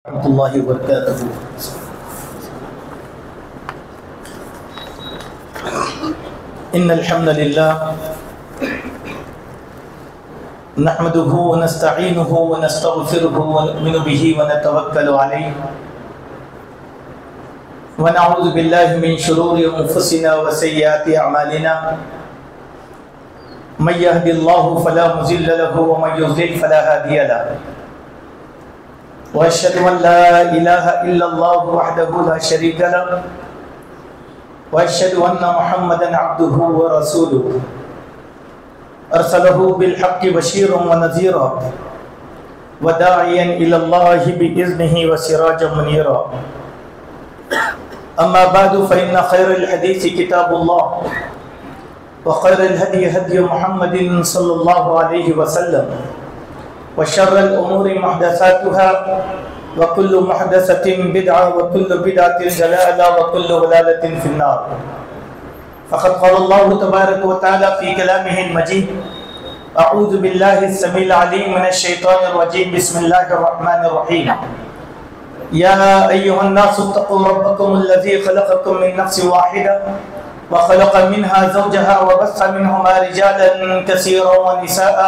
ورحمۃ اللہ وبرکاتہ۔ ان الحمد للہ نحمده ونستعینه ونستغفره ونؤمن به ونتوکل علیہ ونعوذ باللہ من شرور انفسنا وسیئات اعمالنا من يهد الله فلا مضل له ومن يضلل فلا هادي له واشهد ان لا اله الا الله وحده لا شريك له واشهد ان محمدا عبده ورسوله ارسله بالحق بشيرا ونذيرا وداعيا الى الله باذنه وسراجا منيرا اما بعد فان خير الحديث كتاب الله وخير الهدي هدي محمد صلى الله عليه وسلم وشر الأمور محدثاتها وكل محدثة بدعة وكل بدعة ضلالة وكل ضلالة في النار فقد قال الله تبارك وتعالى في كلامه المجيد أعوذ بالله السميع العليم من الشيطان الرجيم بسم الله الرحمن الرحيم يا أيها الناس اتقوا ربكم الذي خلقكم من نفس واحدة وخلق منها زوجها وبث منهما رجالا كثيرا ونساء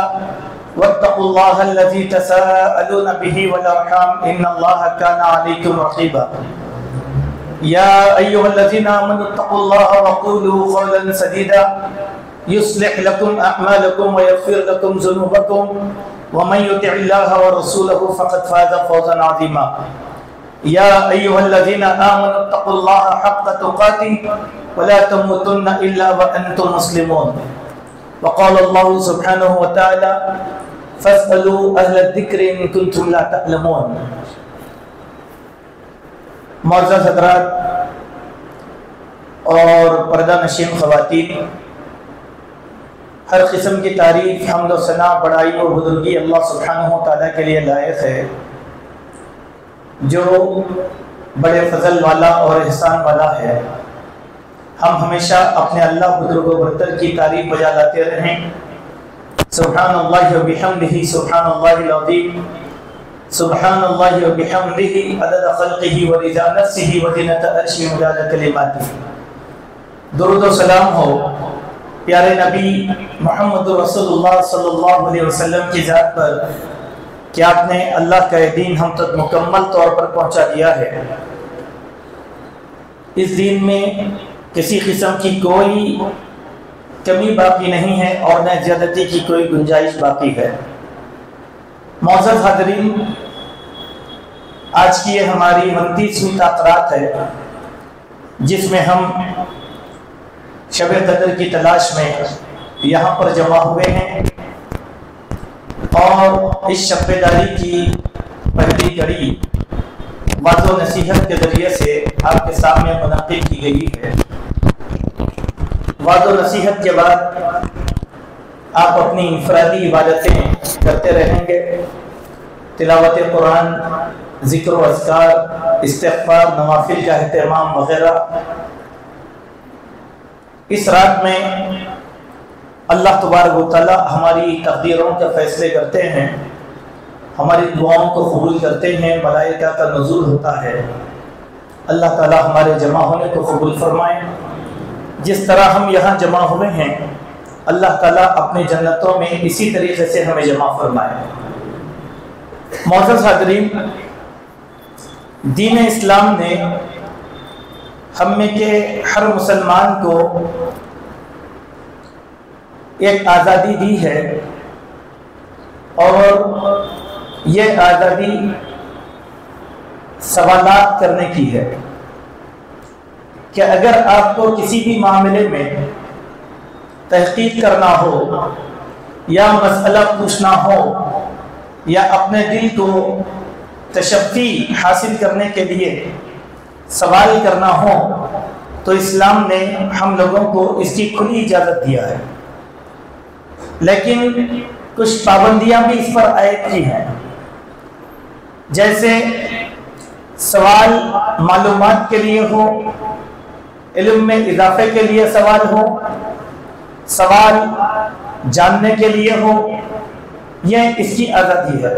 واتقوا الله الذي تساءلون به والأرحام إن الله كان عليكم رقيبا يا أيها الذين آمنوا اتقوا الله وقولوا قولا سديدا يصلح لكم أعمالكم ويغفر لكم ذنوبكم ومن يطع الله ورسوله فقد فاز فوزا عظيما يا أيها الذين آمنوا اتقوا الله حق تقاته ولا تموتن إلا وأنتم مسلمون وقال الله سبحانه وتعالى فاسألوا أهل الذكر إن كنتم لا تعلمون۔ معزز حضرات اور پردہ نشین خواتین، ہر قسم کی تعریف، حمد و ثنا، بڑائی اور بزرگی اللہ سبحانہ وتعالیٰ کے لیے لائق ہے، جو بڑے فضل والا اور احسان والا ہے۔ ہم ہمیشہ اپنے اللہ بزرگ و برتر کی تعریف بجا لاتے رہیں۔ سبحان اللہ و بحمدہ سبحان اللہ العظیم، سبحان اللہ و بحمدہ عدد خلقہ و رضا نفسہ و زینت عرشہ مداد کلماتہ۔ درود و سلام ہو پیارے نبی محمد رسول اللہ صلی اللہ علیہ وسلم کی ذات پر کہ آپ نے اللہ کا دین ہم تک مکمل طور پر پہنچا دیا ہے۔ اس دین میں کسی قسم کی کوئی کمی باقی نہیں ہے اور نہ زیادتی کی کوئی گنجائش باقی ہے۔ معزز حاضرین، آج کی یہ ہماری 29ویں تقرات ہے جس میں ہم شب قدر کی تلاش میں یہاں پر جمع ہوئے ہیں، اور اس شب بیداری کی پہلی کڑی وعظ و نصیحت کے ذریعے سے آپ کے سامنے منعقد کی گئی ہے۔ وعظ و نصیحت کے بعد آپ اپنی انفرادی عبادتیں کرتے رہیں گے، تلاوت قرآن، ذکر و اذکار، استغفار، نوافل کا اہتمام وغیرہ۔ اس رات میں اللہ تبارک و تعالی ہماری تقدیروں کے فیصلے کرتے ہیں، ہماری دعاؤں کو قبول کرتے ہیں، ملائکہ کا نزول ہوتا ہے۔ اللہ تعالی ہمارے جمع ہونے کو قبول فرمائے۔ جس طرح ہم یہاں جمع ہوئے ہیں، اللہ تعالیٰ اپنی جنتوں میں اسی طریقے سے ہمیں جمع فرمائے۔ معزز حاضرین، دین اسلام نے ہم میں کے ہر مسلمان کو ایک آزادی دی ہے، اور یہ آزادی سوالات کرنے کی ہے کہ اگر آپ کو کسی بھی معاملے میں تحقیق کرنا ہو، یا مسئلہ پوچھنا ہو، یا اپنے دل کو تشفی حاصل کرنے کے لیے سوال کرنا ہو، تو اسلام نے ہم لوگوں کو اس کی کھلی اجازت دیا ہے، لیکن کچھ پابندیاں بھی اس پر عائد کی ہیں۔ جیسے سوال معلومات کے لیے ہو، علم میں اضافے کے لیے سوال ہو، سوال جاننے کے لیے ہو، یہ اس کی آزادی ہے۔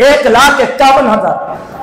1,51,000।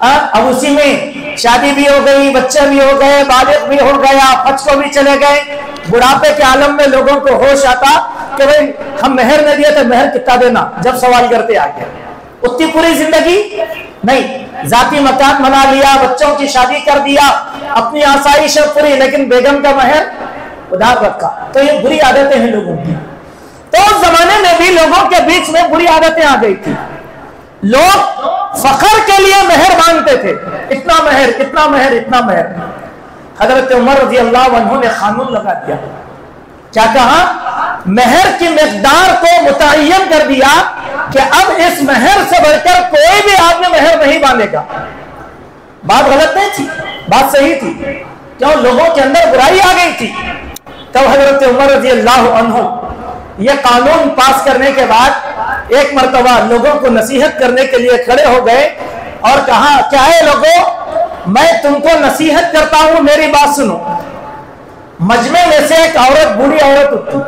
اب اسی میں شادی بھی ہو گئی، بچے بھی ہو گئے، بالغ بھی ہو گیا، حج کو بھی چلے گئے، بڑھاپے کے عالم میں لوگوں کو ہوش آتا کہ بھئی ہم مہر نے دیا تو مہر کتنا دینا، جب سوال کرتے آگے اتنی پوری زندگی نہیں، ذاتی مکان بنا لیا، بچوں کی شادی کر دیا، اپنی آسائش پوری، لیکن بیگم کا مہر ادھار رکھا۔ تو یہ بری عادتیں ہیں لوگوں کی۔ تو اس زمانے میں بھی لوگوں کے بیچ میں بری عادتیں آ گئی تھی، لوگ فخر کے لیے مہر مانگتے تھے، اتنا مہر اتنا مہر اتنا مہر۔ حضرت عمر رضی اللہ عنہ نے قانون لگا دیا، کیا کہا؟ مہر کی مقدار کو متعین کر دیا کہ اب اس مہر سے بڑھ کر کوئی بھی آدمی مہر نہیں باندھے گا۔ بات غلط نہیں تھی، بات صحیح تھی، کیوں؟ لوگوں کے اندر برائی آ گئی تھی۔ تب حضرت عمر رضی اللہ عنہ یہ قانون پاس کرنے کے بعد ایک مرتبہ لوگوں کو نصیحت کرنے کے لیے کھڑے ہو گئے اور کہا، کیا ہے لوگوں، میں تم کو نصیحت کرتا ہوں، میری بات سنو۔ مجمع میں سے ایک عورت، بوڑھی عورت اٹھی،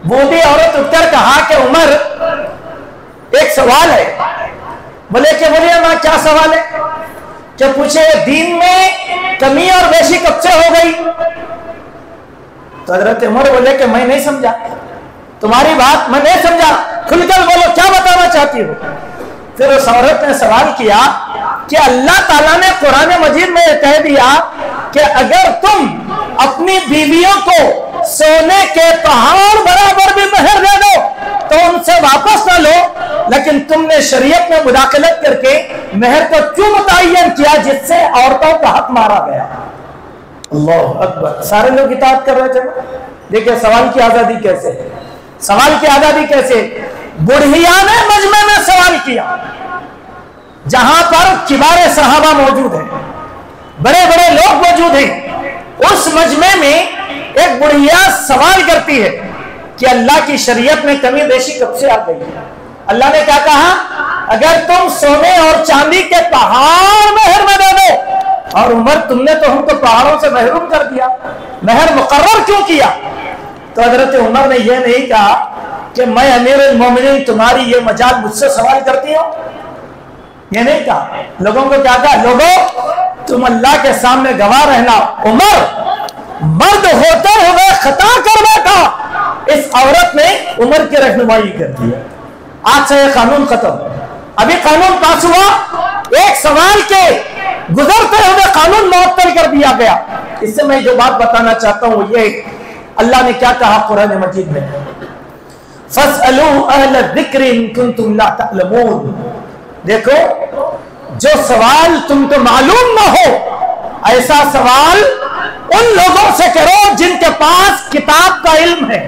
بوڑھی عورت اٹھ کر کہا کہ عمر ایک سوال ہے۔ بولے کہ بولیے ماں کیا سوال ہے؟ کہ پوچھے دین میں کمی اور بیشی کب سے ہو گئی؟ تو حضرت عمر بولے کہ میں نہیں سمجھا تمہاری بات، میں نہیں سمجھا، کھل کر بولو کیا بتانا چاہتی ہو؟ پھر اس عورت نے سوال کیا کہ اللہ تعالیٰ نے قرآن مجید میں یہ کہہ دیا کہ اگر تم اپنی بیویوں کو سونے کے پہاڑ برابر بھی مہر دے دو تو ان سے واپس نہ لو، لیکن تم نے شریعت میں مداخلت کر کے مہر کو کیوں متعین کیا جس سے عورتوں کا حق مارا گیا؟ اللہ اکبر، سارے لوگ اطاعت کر رہے تھے۔ دیکھیں سوال کی آزادی کیسے، سوال کی آزادی کیسے۔ بڑھیا نے مجمع میں سوال کیا جہاں پر کبار صحابہ موجود ہیں، بڑے بڑے لوگ موجود ہیں، اس مجمع میں ایک بڑھیا سوال کرتی ہے کہ اللہ کی شریعت میں کمی بیشی کب سے آ گئی ہے؟ اللہ نے کیا کہا؟ اگر تم سونے اور چاندی کے پہاڑ مہر میں دے دو، اور عمر تم نے تو ہم کو پہاڑوں سے محروم کر دیا، مہر مقرر کیوں کیا؟ تو حضرت عمر نے یہ نہیں کہا کہ میں امیر المومنین تمہاری یہ مجال مجھ سے سوال کرتی ہوں، یہ نہیں کہا۔ لوگوں کو کیا کہا؟ لوگوں تم اللہ کے سامنے گواہ رہنا، عمر مرد ہوتے ہوئے خطا کر بیٹھا۔ اس عورت نے عمر کی رہنمائی کر دی۔ آج سے یہ قانون ختم، ابھی قانون پاس ہوا، ایک سوال کے گزرتے ہوئے قانون معطل کر دیا گیا۔ اس سے میں جو بات بتانا چاہتا ہوں یہ اللہ نے کیا کہا قرآن مجید میں، فَاسْأَلُوا أَهْلَ الذِّكْرِ إِن كُنتُمْ لَا تَعْلَمُونَ۔ دیکھو جو سوال تم کو معلوم نہ ہو ایسا سوال ان لوگوں سے کرو جن کے پاس کتاب کا علم ہے۔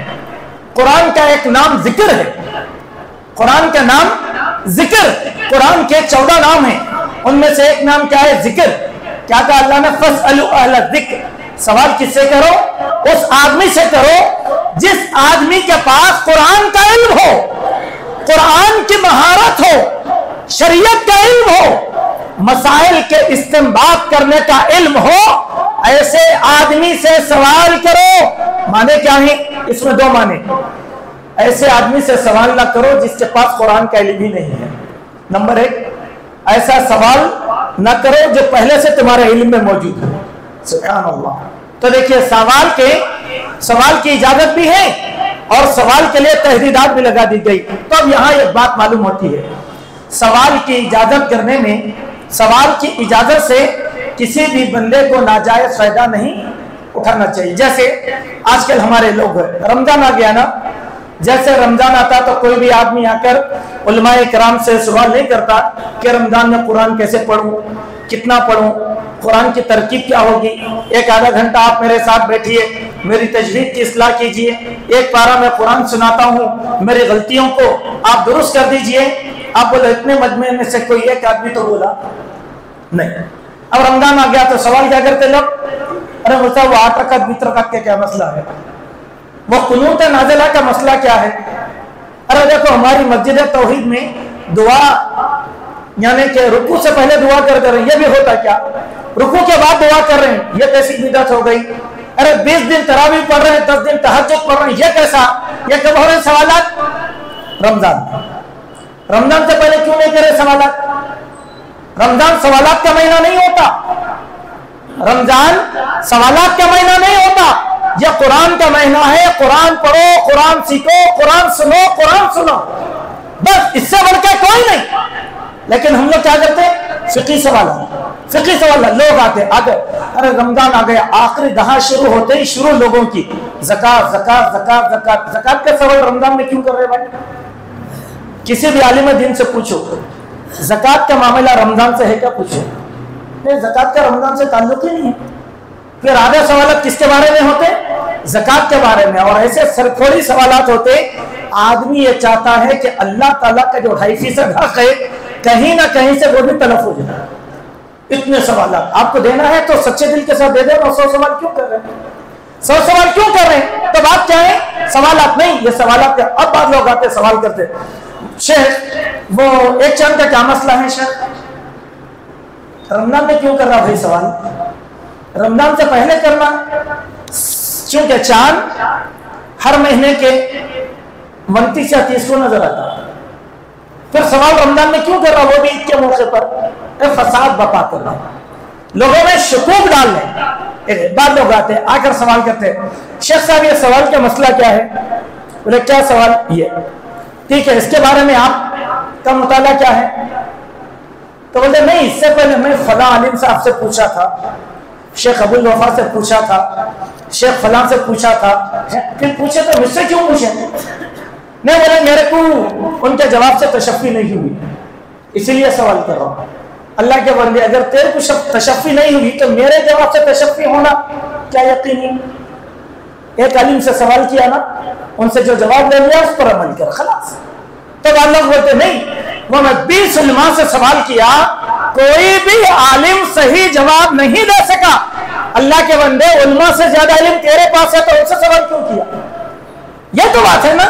قرآن کا ایک نام ذکر ہے، قرآن کا نام ذکر، قرآن کے 14 نام ہیں، ان میں سے ایک نام کیا ہے؟ ذکر۔ کیا کہا اللہ نے؟ فَاسْأَلُوا أَهْلَ الذِّكْرِ۔ سوال کس سے کرو؟ اس آدمی سے کرو جس آدمی کے پاس قرآن کا علم ہو، قرآن کی مہارت ہو، شریعت کا علم ہو، مسائل کے استنباط کرنے کا علم ہو، ایسے آدمی سے سوال کرو۔ معنی کیا ہے اس میں؟ 2 معنی۔ ایسے آدمی سے سوال نہ کرو جس کے پاس قرآن کا علم ہی نہیں ہے، نمبر 1۔ ایسا سوال نہ کرو جو پہلے سے تمہارے علم میں موجود ہے۔ سبحان اللہ۔ تو دیکھیے سوال کی اجازت بھی ہے اور سوال کے لیے تحریدات بھی لگا دی گئی۔ تو اب یہاں ایک بات معلوم ہوتی ہے، سوال کی اجازت کرنے میں، سوال کی اجازت سے کسی بھی بندے کو ناجائز فائدہ نہیں اٹھانا چاہیے۔ جیسے آج کل ہمارے لوگ رمضان آ گیا نا، جیسے رمضان آتا تو کوئی بھی آدمی آ کر علماء کرام سے سوال نہیں کرتا کہ رمضان میں قرآن کیسے پڑھوں، کتنا پڑھوں، قرآن کی ترکیب کیا ہوگی۔ ایک آدھا گھنٹہ آپ میرے ساتھ بیٹھیے، میری تجوید کی اصلاح کیجئے، ایک پارہ میں قرآن سناتا ہوں، میری غلطیوں کو آپ درست کر دیجئے۔ آپ بولے اتنے مجمع میں سے کوئی ایک آدمی تو بولا نہیں۔ اب رمضان آ گیا تو سوال کیا کرتے لوگ؟ ارے مجھے وہ 8 رکعت 20 رکعت کا کیا مسئلہ ہے، وہ قنوت نازلہ کا مسئلہ کیا ہے؟ ارے دیکھو ہماری مسجد توحید میں دعا یعنی کہ رکوع سے پہلے دعا کر رہے ہیں، یہ بھی ہوتا کیا؟ رکوع کے بعد دعا کر رہے ہیں، یہ کیسی بدعت ہو گئی؟ ارے 20 دن تراویح پڑھ رہے ہیں، 10 دن تہجد پڑھ رہے ہیں، یہ کیسا؟ یہ کب ہو رہے ہیں سوالات؟ رمضان سے پہلے کیوں نہیں کرے سوالات؟ رمضان سوالات کا مہینہ نہیں ہوتا، رمضان سوالات کا مہینہ نہیں ہوتا، یہ قرآن کا مہینہ ہے۔ قرآن پڑھو، قرآن سیکھو، قرآن سنو، قرآن سنو، بس اس سے بڑھ کے کوئی نہیں۔ لیکن ہم لوگ کیا کرتے ہیں؟ فقہی سوالات، فقہی سوالات۔ لوگ آتے آگے، ارے رمضان آ گیا، آخری دہا شروع ہوتے ہی شروع لوگوں کی زکات زکات زکات زکات۔ زکات کا سوال رمضان میں کیوں کر رہے بھائی؟ کسی بھی عالم دین سے پوچھو زکات کا معاملہ رمضان سے ہے کیا؟ پوچھو نہیں، زکات کا رمضان سے تعلق ہی نہیں ہے۔ پھر آدھے سوالات کس کے بارے میں ہوتے؟ زکات کے بارے میں، اور ایسے سرکھوڑی سوالات ہوتے۔ آدمی یہ چاہتا ہے کہ اللہ تعالیٰ کا جو 2.5% حق ہے کہیں نہ کہیں سے وہ بھی تلف ہو جائے۔ اتنے سوالات آپ کو دینا ہے تو سچے دل کے ساتھ دے دیں۔ 100 سوال کیوں کر رہے ہیں؟ 100 سوال کیوں کر رہے ہیں؟ تو بات کیا ہے؟ سوالات نہیں، یہ سوالات کیا؟ اب بعض لوگ آتے سوال کرتے، شیخ وہ ایک چاند کا کیا مسئلہ ہے؟ شیخ رمضان میں کیوں کر رہا بھائی سوال؟ رمضان سے پہلے کرنا، چونکہ چاند ہر مہینے کے 29 یا 30 کو نظر آتا۔ پھر سوال رمضان میں کیوں کر رہا؟ وہ بھی عید کے موقع پر فساد برپا کر رہا، لوگوں میں شکوک ڈالنے۔ بعد لوگ آتے آ کر سوال کرتے، شیخ صاحب یہ سوال کا مسئلہ کیا ہے؟ بولے کیا سوال؟ یہ ٹھیک ہے، اس کے بارے میں آپ کا مطالعہ کیا ہے؟ تو بولتے نہیں، اس سے پہلے میں فلاں عالم صاحب سے پوچھا تھا، شیخ ابو الوفا سے پوچھا تھا، شیخ فلاں سے پوچھا تھا۔ پھر پوچھے تو مجھ سے کیوں پوچھے؟ نہیں بولے میرے کو ان کے جواب سے تشفی نہیں ہوئی، اسی لیے سوال کر رہا ہوں۔ اللہ کے بندے، اگر تیرے کو تشفی نہیں ہوئی تو میرے جواب سے تشفی ہونا کیا یقینی؟ ایک عالم سے سوال کیا نا، ان سے جو جواب لے لیا اس پر عمل کر، خلاص۔ تو لوگ بولتے نہیں، وہ میں 20 علماء سے سوال کیا، کوئی بھی عالم صحیح جواب نہیں دے سکا۔ اللہ کے بندے، علماء سے زیادہ علم تیرے پاس ہے تو ان سے سوال کیوں کیا؟ یہ تو بات ہے نا۔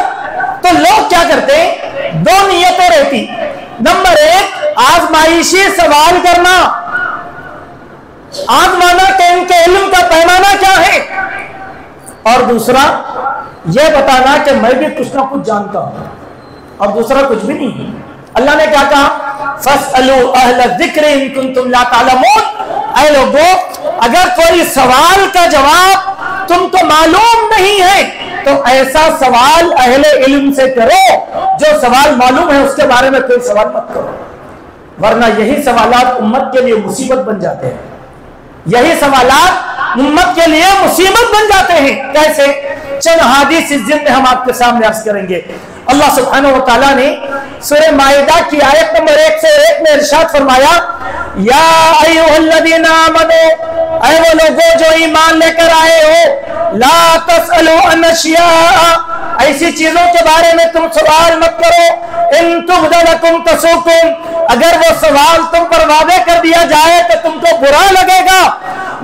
تو لوگ کیا کرتے ہیں؟ 2 نیتیں رہتی، نمبر 1 آزمائشی سوال کرنا، آزمانا کہ ان کے علم کا پیمانہ کیا ہے، اور دوسرا یہ بتانا کہ میں بھی کچھ نہ کچھ جانتا ہوں، اور دوسرا کچھ بھی نہیں۔ اللہ نے کیا کہا؟ فَاسْأَلُوا أَهْلَ الذِّكْرِ إِن كُنتُمْ لَا تَعْلَمُونَ۔ اے لوگوں، اگر کوئی سوال کا جواب تم کو معلوم نہیں ہے تو ایسا سوال اہل علم سے کرو، جو سوال معلوم ہے اس کے بارے میں کوئی سوال مت کرو، ورنہ یہی سوالات امت کے لیے مصیبت بن جاتے ہیں۔ یہی سوالات امت کے لیے مصیبت بن جاتے ہیں۔ کیسے؟ چند حدیث اس دن میں ہم آپ کے سامنے عرض کریں گے۔ اللہ سبحانہ و تعالیٰ نے سورہ مائدہ کی آیت نمبر 101 میں ارشاد فرمایا، یا ایھا الذین آمنوا، اے وہ لوگوں جو ایمان لے کر آئے ہو، لا تسألوا عن اشیاء، ایسی چیزوں کے بارے میں تم سوال مت کرو، ان تبد لکم تسؤکم، اگر وہ سوال تم پر واضح کر دیا جائے تو تم کو برا لگے گا،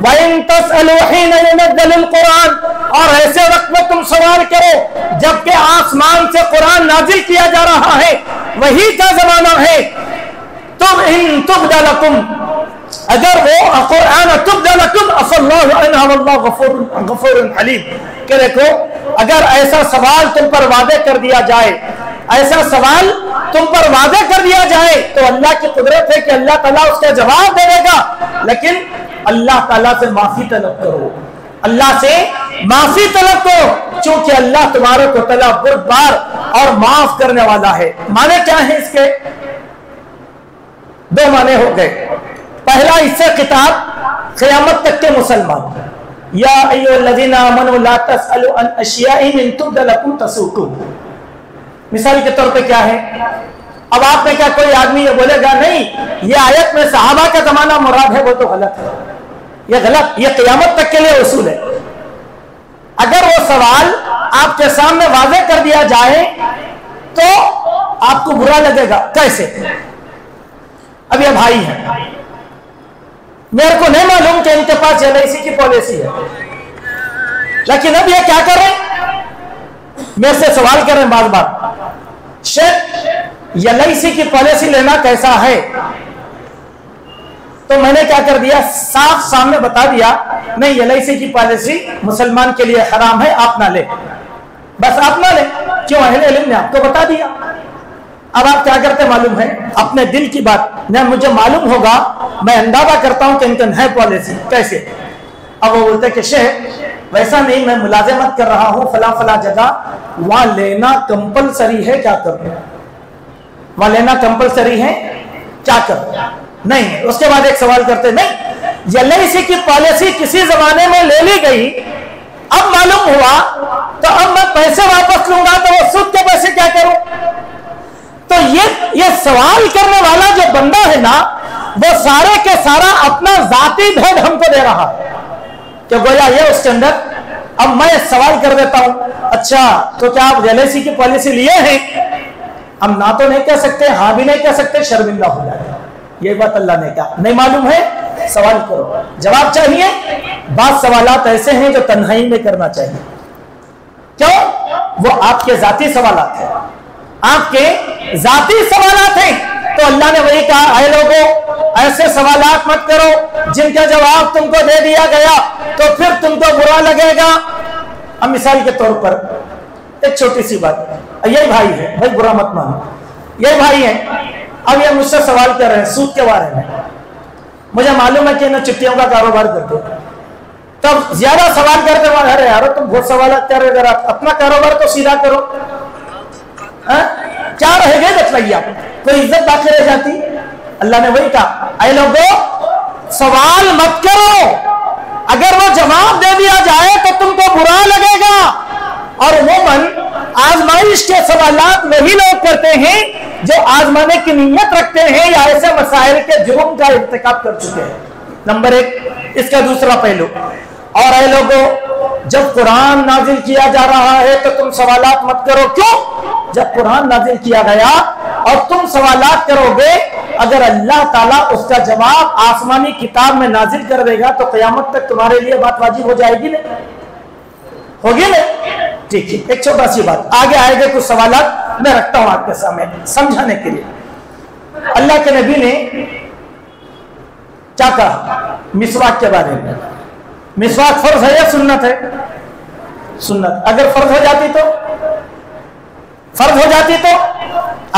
وَإِن تَسْأَلُوا حِينَ يُنَزَّلُ الْقُرْآنَ، اور ایسے وقت میں تم سوال کرو جبکہ آسمان سے قرآن نازل کیا جا رہا ہے، وہی کا زمانہ ہے۔ تم ان تبد لکم، اگر وہ قرآن تبد لکم عفا اللہ عنہا واللہ غفور حلیم، کہ دیکھو اگر ایسا سوال تم پر واضح کر دیا جائے، ایسا سوال تم پر واضح کر دیا جائے تو اللہ کی قدرت ہے کہ اللہ تعالیٰ اس کا جواب دے دے گا، لیکن اللہ تعالیٰ سے معافی طلب کرو، اللہ سے معافی طلب کرو، چونکہ اللہ تمہارے کو تعالیٰ بردبار اور معاف کرنے والا ہے۔ معنی کیا ہے اس کے؟ 2 معنی ہو گئے۔ پہلا، اس سے خطاب قیامت تک کے مسلمان، یا ایھا الذین آمنوا لا تسألوا عن اشیاء ان تبد لکم تسؤکم۔ مثال کے طور پہ کیا ہے؟ اب آپ میں کیا کوئی آدمی یہ بولے گا نہیں یہ آیت میں صحابہ کا زمانہ مراد ہے، وہ تو غلط ہے، یہ غلط، یہ قیامت تک کے لیے اصول ہے۔ اگر وہ سوال آپ کے سامنے واضح کر دیا جائے تو آپ کو برا لگے گا۔ کیسے؟ اب یہ بھائی ہیں، میرے کو نہیں معلوم کہ ان کے پاس LIC کی پالیسی ہے، لیکن اب یہ کیا کر رہے ہیں؟ میرے سے سوال کر رہے ہیں بار بار، شیخ LIC کی پالیسی لینا کیسا ہے؟ تو میں نے کیا کر دیا، صاف سامنے بتا دیا، نہیں LIC کی پالیسی مسلمان کے لیے حرام ہے، آپ نہ لیں، بس آپ نہ لیں۔ کیوں؟ اہل علم نے آپ کو بتا دیا۔ اب آپ کیا کرتے معلوم ہے؟ اپنے دل کی بات نہ مجھے معلوم ہوگا، میں اندازہ کرتا ہوں کہ ان کا ہے پالیسی کیسے. اب وہ بولتے کہ شیخ ویسا نہیں، میں ملازمت کر رہا ہوں فلاں فلاں جگہ، وہاں لینا کمپلسری ہے، کیا کروں؟ وہاں لینا کمپلسری ہے، کیا کروں؟ نہیں. اس کے بعد ایک سوال کرتے، نہیں LIC کی پالیسی کسی زمانے میں لے لی گئی، اب معلوم ہوا تو اب میں پیسے واپس لوں گا تو وہ سود کے پیسے کیا کروں؟ تو یہ سوال کرنے والا جو بندہ ہے نا، وہ سارے کے سارا اپنا ذاتی بھید ہم کو دے رہا ہے کہ گویا یہ اس کے اندر. اب میں سوال کر دیتا ہوں، اچھا تو کیا آپ LIC کی پالیسی لیے ہیں؟ ہم نہ تو نہیں کہہ سکتے، ہاں بھی نہیں کہہ سکتے، شرمندہ ہو جائے. یہ بات اللہ نے کہا. نہیں معلوم ہے، سوال کرو، جواب چاہیے. بعض سوالات ایسے ہیں جو تنہائی میں کرنا چاہیے. کیوں؟ وہ آپ کے ذاتی سوالات ہیں، آپ کے ذاتی سوالات ہیں. تو اللہ نے وہی کہا، اے لوگوں ایسے سوالات مت کرو جن کا جواب تم کو دے دیا گیا تو پھر تم کو برا لگے گا. اب مثال کے طور پر ایک چھوٹی سی بات، یہی بھائی ہے، بھائی برا مت مانو، یہی بھائی ہے. اب یہ مجھ سے سوال کر رہے ہیں سود کے بارے میں. مجھے معلوم ہے کہ انہیں چٹیوں کا کاروبار کرتے، تب زیادہ سوال کرتے ہیں، ارے یار تم بہت سوالات کر رہے، ذرا اپنا کاروبار تو سیدھا کرو. کیا رہے گا بتلائیے، کوئی عزت باقی رہ جاتی؟ اللہ نے وہی کہا، اے لوگوں سوال مت کرو، اگر وہ جواب دے دیا جائے تو تم کو برا لگے گا. اور عموماً آزمائش کے سوالات وہی لوگ کرتے ہیں جو آزمانے کی نیت رکھتے ہیں یا ایسے مسائل کے جرم کا ارتکاب کر چکے ہیں. نمبر ایک. اس کا دوسرا پہلو، اور اے لوگوں جب قرآن نازل کیا جا رہا ہے تو تم سوالات مت کرو. کیوں؟ جب قرآن نازل کیا گیا اور تم سوالات کرو گے، اگر اللہ تعالیٰ اس کا جواب آسمانی کتاب میں نازل کر دے گا تو قیامت تک تمہارے لیے بات واجب ہو جائے گی نہیں؟ ہوگی نہیں؟ ٹھیک ہے. ایک چھوٹا سی بات آگے آئے گے، کچھ سوالات میں رکھتا ہوں آپ کے سامنے سمجھانے کے لیے. اللہ کے نبی نے کیا کہا مسواک کے بارے میں؟ مسواک فرض ہے یا سنت ہے؟ سنت. اگر فرض ہو جاتی تو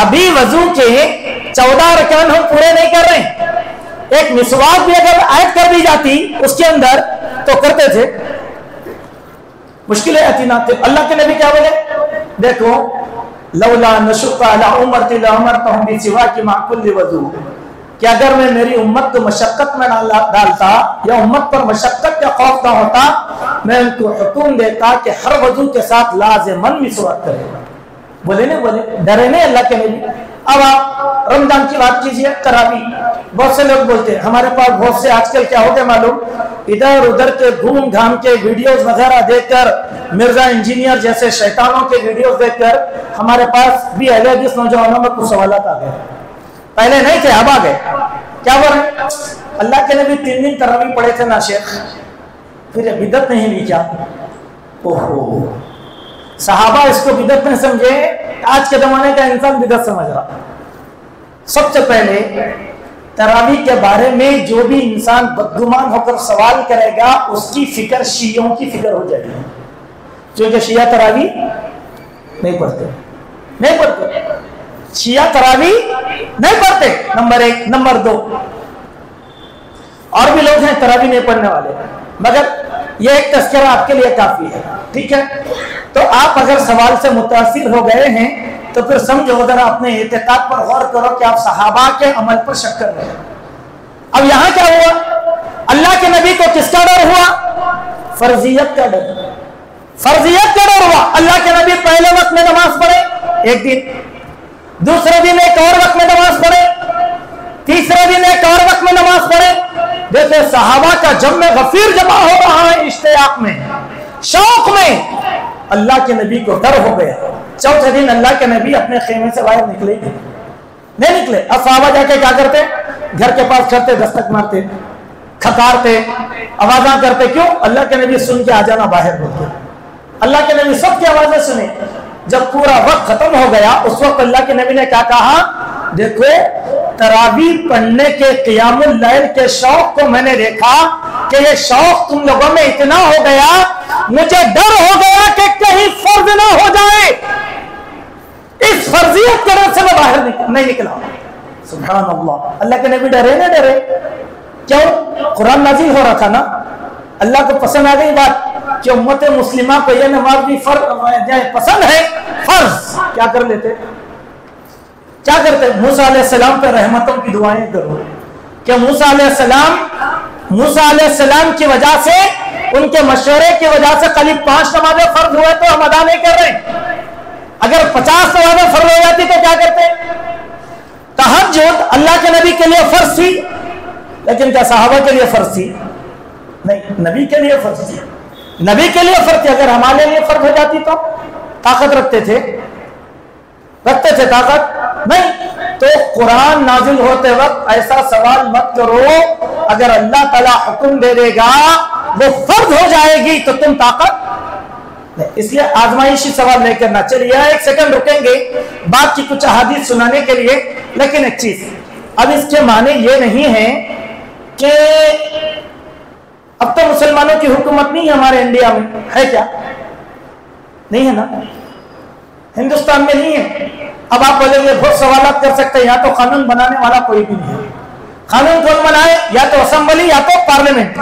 ابھی وضو کے 14 رکعت ہم پورے نہیں کر رہے ہیں. ایک مسواک بھی اگر عائد کر دی جاتی اس کے اندر تو کرتے تھے. مشکل ہے اطینات. اللہ کے نبی کیا بولے؟ دیکھو لولا نشق علی امتی لامرتهم بسواک مع كل وضو، کہ اگر میں میری امت کو مشقت میں ڈالتا یا امت پر مشقت کا خوف نہ ہوتا، میں ان کو حکم دیتا کہ ہر وضو کے ساتھ لازماً مسواک کرے. بولے نہیں بولے، ڈرے نہیں اللہ کے نبی. اب آپ رمضان کی بات کیجئے، تراویح. بہت سے لوگ بولتے ہیں، ہمارے پاس بہت سے آج کل کیا ہو گیا معلوم، ادھر ادھر کے گھوم گھام کے ویڈیوز وغیرہ دیکھ کر، مرزا انجینئر جیسے شیطانوں کے ویڈیوز دیکھ کر ہمارے پاس بھی اہل حدیث نوجوانوں میں کچھ سوالات آ گئے. پہلے نہیں تھے، اب آ گئے. کیا بول رہے ہیں؟ اللہ کے نبی 3 دن تراویح پڑھے تھے نا شیخ، پھر یہ بدعت نہیں ہوئی کیا؟ اوہو، صحابہ اس کو بدعت نہیں سمجھے، آج کے زمانے کا انسان بدعت سمجھ رہا. سب سے پہلے تراویح کے بارے میں جو بھی انسان بدگمان ہو کر سوال کرے گا اس کی فکر شیعوں کی فکر ہو جائے گی، کیونکہ شیعہ تراویح نہیں پڑھتے. شیعہ تراویح نہیں پڑھتے، نمبر 1. نمبر 2، اور بھی لوگ ہیں تراویح نہیں پڑھنے والے، مگر یہ ایک تذکرہ آپ کے لیے کافی ہے. ٹھیک ہے، تو آپ اگر سوال سے متاثر ہو گئے ہیں تو پھر سمجھو ذرا اپنے اعتقاد پر غور کرو کہ آپ صحابہ کے عمل پر شک کر رہے ہیں. اب یہاں کیا ہوا؟ اللہ کے نبی کو کس کا ڈر ہوا؟ فرضیت کا ڈر. فرضیت کا ڈر ہوا. اللہ کے نبی پہلے وقت میں نماز پڑھے ایک دن، دوسرے دن ایک اور وقت میں نماز پڑھے، تیسرے دن ایک اور وقت میں نماز پڑھے. دیکھیں صحابہ کا جمع غفیر جمع ہو رہا ہے اشتیاق میں، شوق میں. اللہ کے نبی کو ڈر ہو گیا. چوتھے دن اللہ کے نبی اپنے خیمے سے باہر نکلے گی نہیں نکلے. اب صحابہ جا کے کیا کرتے؟ گھر کے پاس کھڑتے، دستک مارتے، کھکارتے، آوازاں کرتے. کیوں؟ اللہ کے نبی سن کے آ جانا باہر بولتے. اللہ کے نبی سب کی آوازیں سنے. جب پورا وقت ختم ہو گیا اس وقت اللہ کے نبی نے کیا کہا؟ دیکھو تراویح پڑھنے کے قیام اللیل کے شوق کو میں نے دیکھا کہ یہ شوق تم لوگوں میں اتنا ہو گیا، مجھے ڈر ہو گیا کہ کہیں فرض نہ ہو جائے. اس فرضیت کے رد سے میں باہر نہیں نکلا. سبحان اللہ. اللہ کے نبی ڈرے نہ ڈرے. کیوں؟ قرآن نازل ہو رہا تھا نا. اللہ کو پسند آ گئی بات کہ امت مسلمہ کو یہ نماز بھی پسند ہے فرض. کیا کر لیتے؟ کیا کرتے؟ موسیٰ علیہ السلام پہ رحمتوں کی دعائیں کرو کہ موسیٰ علیہ السلام کی وجہ سے، ان کے مشورے کی وجہ سے قریب 5 نمازیں فرض ہوئے تو ہم ادا نہیں کر رہے. اگر 50 نمازیں فرض ہو جاتی تو کیا کرتے؟ تہجد اللہ کے نبی کے لیے فرض تھی، لیکن کیا صحابہ کے لیے فرض تھی؟ نہیں، نبی کے لیے فرض تھی. نبی کے لیے فرض تھی. اگر ہمارے لیے فرض ہو جاتی تو طاقت رکھتے تھے طاقت؟ نہیں. تو قرآن نازل ہوتے وقت ایسا سوال مت کرو اگر اللہ تعالیٰ حکم دے دے گا وہ فرض ہو جائے گی تو تم طاقت نہیں. اس لیے آزمائشی سوال نہیں کرنا. چلیے 1 سیکنڈ رکیں گے بات کی کچھ احادیث سنانے کے لیے. لیکن ایک چیز، اب اس کے معنی یہ نہیں ہے کہ اب تو مسلمانوں کی حکومت نہیں ہے ہمارے انڈیا میں. ہے کیا؟ نہیں ہے نا. ہندوستان میں نہیں ہے. اب آپ بولیں گے بہت سوالات کر سکتے ہیں. یا تو قانون بنانے والا کوئی بھی نہیں ہے. قانون کون بنائے؟ یا تو اسمبلی یا تو پارلیمنٹ.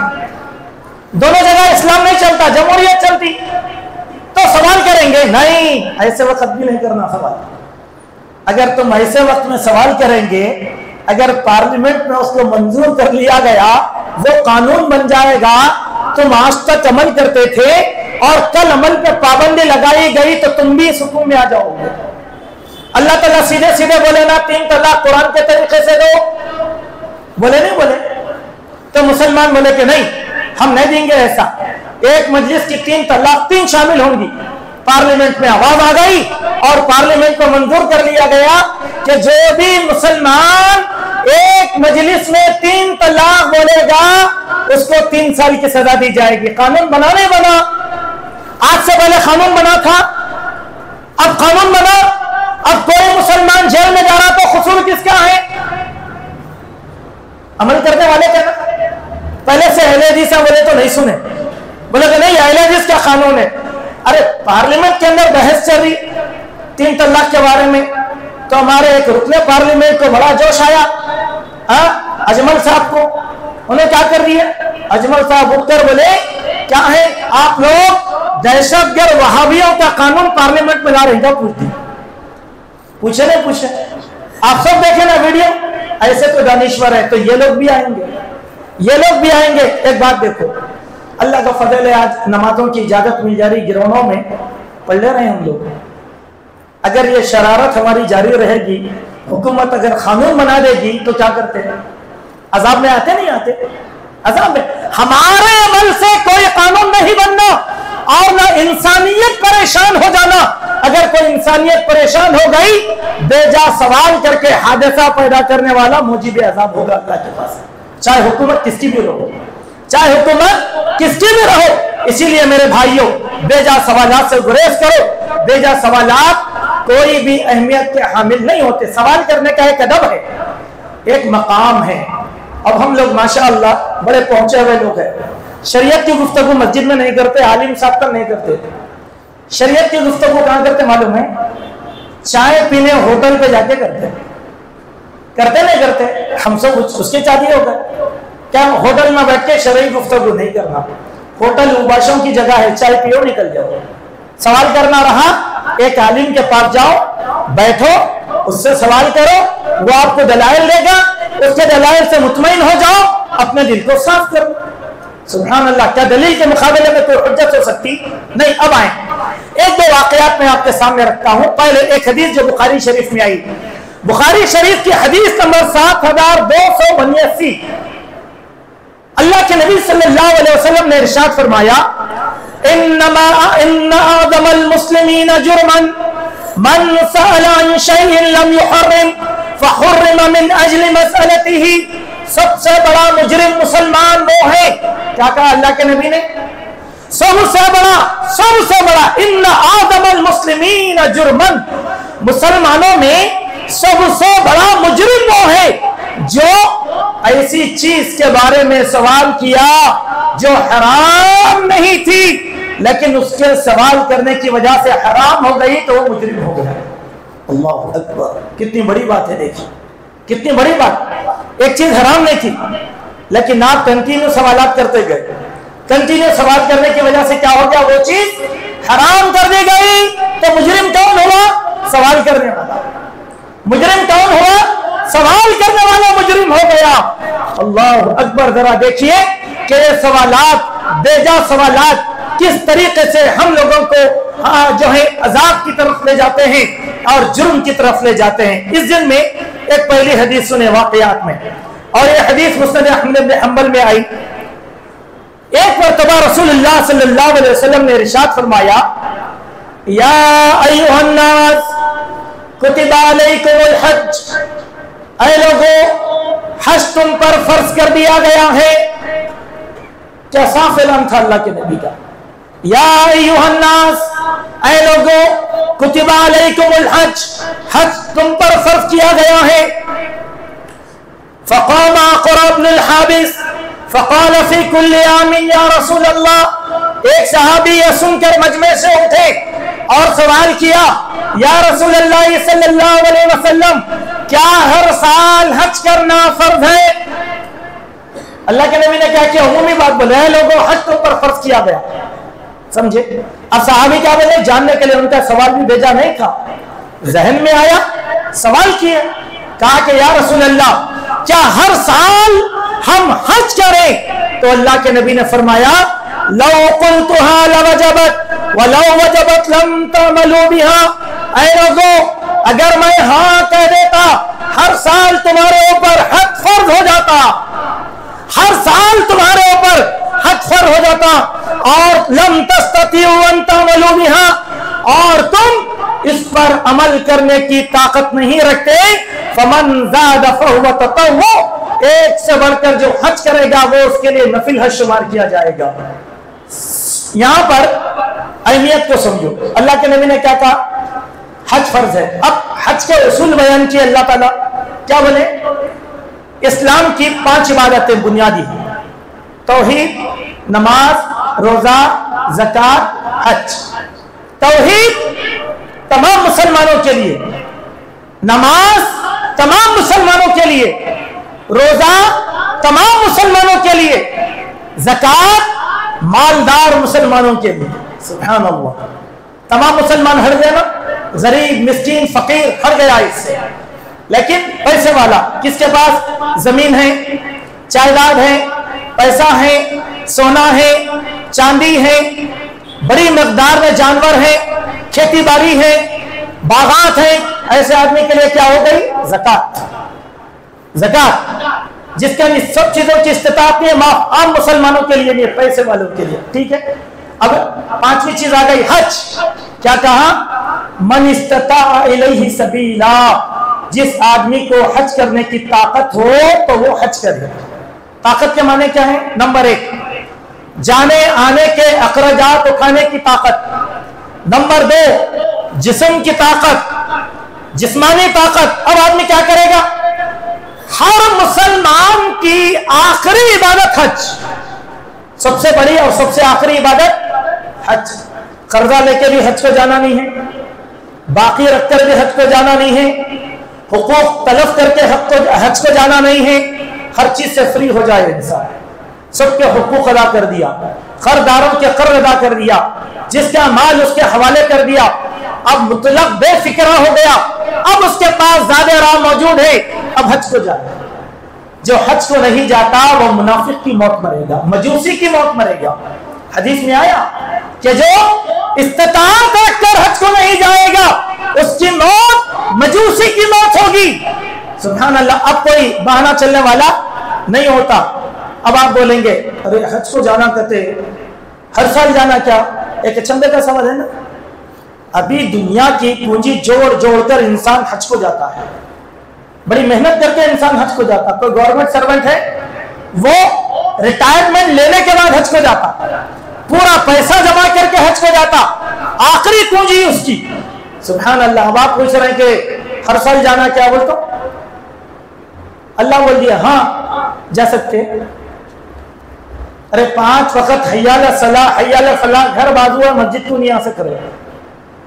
دونوں جگہ اسلام نہیں چلتا، جمہوریت چلتی. تو سوال کریں گے؟ نہیں، ایسے وقت بھی نہیں کرنا سوال. اگر تم ایسے وقت میں سوال کریں گے، اگر پارلیمنٹ میں اس کو منظور کر لیا گیا، وہ قانون بن جائے گا. تم آج تک عمل کرتے تھے اور کل عمل پہ پابندی لگائی گئی تو تم بھی اس حکم میں آ جاؤ گے. اللہ تعالیٰ سیدھے سیدھے بولے نا 3 طلاق قرآن کے طریقے سے دو. بولے نہیں بولے؟ تو مسلمان بولے کہ نہیں ہم نہیں دیں گے ایسا. ایک مجلس کی 3 طلاق 3 شامل ہوں گی. پارلیمنٹ میں آواز آ گئی اور پارلیمنٹ کو منظور کر لیا گیا کہ جو بھی مسلمان ایک مجلس میں 3 طلاق بولے گا اس کو 3 سال کی سزا دی جائے گی. قانون بنا نہیں بنا. آج سے پہلے قانون بنا تھا، اب قانون بنا. اب کوئی مسلمان جیل میں جا رہا تو قصور کس کا ہے؟ عمل کرنے والے کا نا. پہلے سے اہل حدیث بولے تو نہیں سنے، بولے کہ نہیں اہل حدیث کا قانون ہے. ارے پارلیمنٹ کے اندر بحث چل رہی 3 طلاق کے بارے میں، تو ہمارے ایک رکن پارلیمنٹ کو بڑا جوش آیا اجمل صاحب کو. انہیں کیا کر دیا؟ اجمل صاحب اٹھ کر بولے کیا ہے آپ لوگ دہشت گرد وہابیوں کا قانون پارلیمنٹ میں لا رہے ہیں. پوچھے نہیں پوچھے؟ آپ سب دیکھیں نا ویڈیو. ایسے تو دانشور ہے تو یہ لوگ بھی آئیں گے، یہ لوگ بھی آئیں گے. ایک بات دیکھو، اللہ کا فضل ہے آج نمازوں کی اجازت مل جا رہی گرونوں میں پڑھ لے رہے ہیں ہم لوگ. اگر یہ شرارت ہماری جاری رہے گی، حکومت اگر قانون بنا دے گی تو کیا کرتے ہیں؟ عذاب میں آتے نہیں آتے؟ عذاب میں. ہمارے عمل سے کوئی قانون نہیں بننا اور نہ انسانیت پریشان ہو جانا. اگر کوئی انسانیت پریشان ہو گئی، بے جا سوال کر کے حادثہ پیدا کرنے والا موجب عذاب ہوگا اللہ کے پاس، چاہے حکومت کس کی بھی رہو، چاہے حکومت کس کی بھی رہو. اسی لیے میرے بھائیوں بے جا سوالات سے گریز کرو. بے جا سوالات کوئی بھی اہمیت کے حامل نہیں ہوتے. سوال کرنے کا ایک ادب ہے، ایک مقام ہے. اب ہم لوگ ماشاءاللہ بڑے پہنچے ہوئے لوگ ہیں. شریعت کی گفتگو مسجد میں نہیں کرتے، عالم صاحب تک نہیں کرتے. شریعت کی گفتگو کہاں کرتے معلوم ہے؟ چائے پینے ہوٹل پہ جا کے کرتے نہیں کرتے. ہم سب اس کے چاہیے ہو گئے کیا ہوٹل میں بیٹھ کے شرعی گفتگو نہیں کرنا. ہوٹل اوباشوں کی جگہ ہے، چائے پیو نکل جاؤ. سوال کرنا رہا ایک عالم کے پاس جاؤ، بیٹھو، اس سے سوال کرو، وہ آپ کو دلائل دے گا، اس کے دلائل سے مطمئن ہو جاؤ، اپنے دل کو صاف کرو. سبحان اللہ. کیا دلیل کے مقابلے میں کوئی حجت ہو سکتی؟ نہیں. اب آئیں 1-2 واقعات میں آپ کے سامنے رکھتا ہوں. پہلے ایک حدیث جو بخاری شریف میں آئی، بخاری شریف کی حدیث نمبر 7282. اللہ کے نبی صلی اللہ علیہ وسلم نے ارشاد فرمایا ان اعظم المسلمین جرما من سأل عن شيء لم يحرم فحرم من اجل مسألته. سب سے بڑا مجرم مسلمان وہ ہے، کیا کہا اللہ کے نبی نے؟ سب سے بڑا ان اعظم المسلمین جرما، مسلمانوں میں سب سے بڑا مجرم وہ ہے جو ایسی چیز کے بارے میں سوال کیا جو حرام نہیں تھی لیکن اس کے سوال کرنے کی وجہ سے حرام ہو گئی تو وہ مجرم ہو گیا. اللہ اکبر، کتنی بڑی بات ہے، دیکھیں کتنی بڑی بات. ایک چیز حرام نہیں تھی لیکن آپ کنٹینیو سوالات کرتے گئے. کنٹینیو سوال کرنے کی وجہ سے کیا ہو گیا؟ وہ چیز حرام کر دی گئی. تو مجرم کون ہوا؟ سوال کرنے والا. مجرم کون ہوا؟ سوال کرنے والا مجرم ہو گیا. اللہ اکبر. ذرا دیکھیے کہ یہ سوالات، بیجا سوالات کس طریقے سے ہم لوگوں کو جو ہے عذاب کی طرف لے جاتے ہیں اور جرم کی طرف لے جاتے ہیں. اس دن میں ایک پہلی حدیث سنے واقعات میں، اور یہ حدیث مسند احمد بن حنبل میں آئی. ایک مرتبہ رسول اللہ صلی اللہ علیہ وسلم نے ارشاد فرمایا، یا ایھا الناس کتب علیکم الحج، اے لوگو حج تم پر فرض کر دیا گیا ہے. کیا صاف اعلان تھا اللہ کے نبی کا. یا ایھا الناس، اے لوگو کتب علیکم الحج، حج تم پر فرض کیا گیا ہے. فقام عقرہ بن الحابس فقال فی کل عام یا رسول اللہ. ایک صحابی یہ سن کر مجمع سے اٹھے اور سوال کیا، یا رسول اللہ صلی اللہ علیہ وسلم، کیا ہر سال حج کرنا فرض ہے؟ اللہ کے نبی نے کہا کہ عمومی بات بولے، اے لوگوں حج تم پر فرض کیا گیا. سمجھے؟ اب صحابی کیا بولے؟ جاننے کے لیے ان کا سوال بھی بھیجا نہیں تھا، ذہن میں آیا سوال کیے. کہا کہ یا رسول اللہ کیا ہر سال ہم حج کریں؟ تو اللہ کے نبی نے فرمایا، لو قلتها لوجبت ولو وجبت لم تعملوا بها. اے لوگوں اگر میں ہاں کہہ دیتا ہر سال تمہارے اوپر حج فرض ہو جاتا، ہر سال تمہارے اوپر حج فرض ہو جاتا، اور لم تستطيعوا ان تعملوا بها، اور تم اس پر عمل کرنے کی طاقت نہیں رکھتے، فمن زاد فهو تطوع، ایک سے بڑھ کر جو حج کرے گا وہ اس کے لیے نفل حج شمار کیا جائے گا. یہاں پر اہمیت کو سمجھو. اللہ کے نبی نے کیا کہا؟ حج فرض ہے. اب حج کے اصول بیان کیے اللہ تعالیٰ. کیا بولے؟ اسلام کی 5 عبادتیں بنیادی ہیں: توحید، نماز، روزہ، زکوٰۃ، حج. توحید تمام مسلمانوں کے لیے، نماز تمام مسلمانوں کے لیے، روزہ تمام مسلمانوں کے لیے، زکوٰۃ مالدار مسلمانوں کے لیے. سبحان اللہ. تمام مسلمان ہٹ گئے نا، غریب، مسکین، فقیر ہٹ گیا اس سے. لیکن پیسے والا، کس کے پاس زمین ہے، جائیداد ہے، پیسہ ہے، سونا ہے، چاندی ہے، بڑی مقدار میں جانور ہے، کھیتی باڑی ہے، باغات ہیں، ایسے آدمی کے لیے کیا ہو گئی؟ زکوٰۃ. زکوٰۃ جس کے لیے سب چیزوں کی استطاعت نہیں ہے، عام مسلمانوں کے لیے نہیں، پیسے والوں کے لیے. ٹھیک ہے. اب 5ویں چیز آ گئی، حج. کیا کہا؟ من استطاع الیہ سبیلا، جس آدمی کو حج کرنے کی طاقت ہو تو وہ حج کرے. طاقت کے معنی کیا ہے؟ نمبر 1 جانے آنے کے اخراجات اٹھانے کی طاقت. نمبر 2 جسم کی طاقت، جسمانی طاقت. اب آدمی کیا کرے گا؟ ہر مسلمان کی آخری عبادت حج، سب سے بڑی اور سب سے آخری عبادت حج. قرضہ لے کے بھی حج کو جانا نہیں ہے، باقی رکھ کر بھی حج کو جانا نہیں ہے، حقوق تلف کر کے حج کو جانا نہیں ہے. ہر چیز سے فری ہو جائے انسان، سب کے حقوق ادا کر دیا، قرضداروں کے قرض ادا کر دیا، جس کا مال اس کے حوالے کر دیا، اب مطلق بے فکرہ ہو گیا، اب اس کے پاس زیادہ راہ موجود ہے، اب حج کو جائے. جو حج کو نہیں جاتا وہ منافق کی موت مرے گا، مجوسی کی موت مرے گا. حدیث میں آیا کہ جو استطاعت رکھ کر حج کو نہیں جائے گا اس کی موت مجوسی کی موت ہوگی. سبحان اللہ. اب کوئی بہانہ چلنے والا نہیں ہوتا. اب آپ بولیں گے ارے حج کو جانا کہتے ہر سال جانا کیا؟ ایک چندے کا سوال ہے نا. ابھی دنیا کی پونجی جوڑ جوڑ کر انسان حج کو جاتا ہے، بڑی محنت کر کے انسان حج کو جاتا. کوئی گورنمنٹ سرونٹ ہے وہ ریٹائرمنٹ لینے کے بعد حج کو جاتا، پورا پیسہ جمع کر کے حج کو جاتا، آخری پونجی اس کی. سبحان اللہ. اب آپ پوچھ رہے ہیں کہ ہر سال جانا کیا؟ بولتا اللہ بول دیا ہاں جا سکتے. ارے 5 وقت حی علی الصلاح حی علی الفلاح گھر بازو ہے، مسجد کو نہیں آ سک رہے.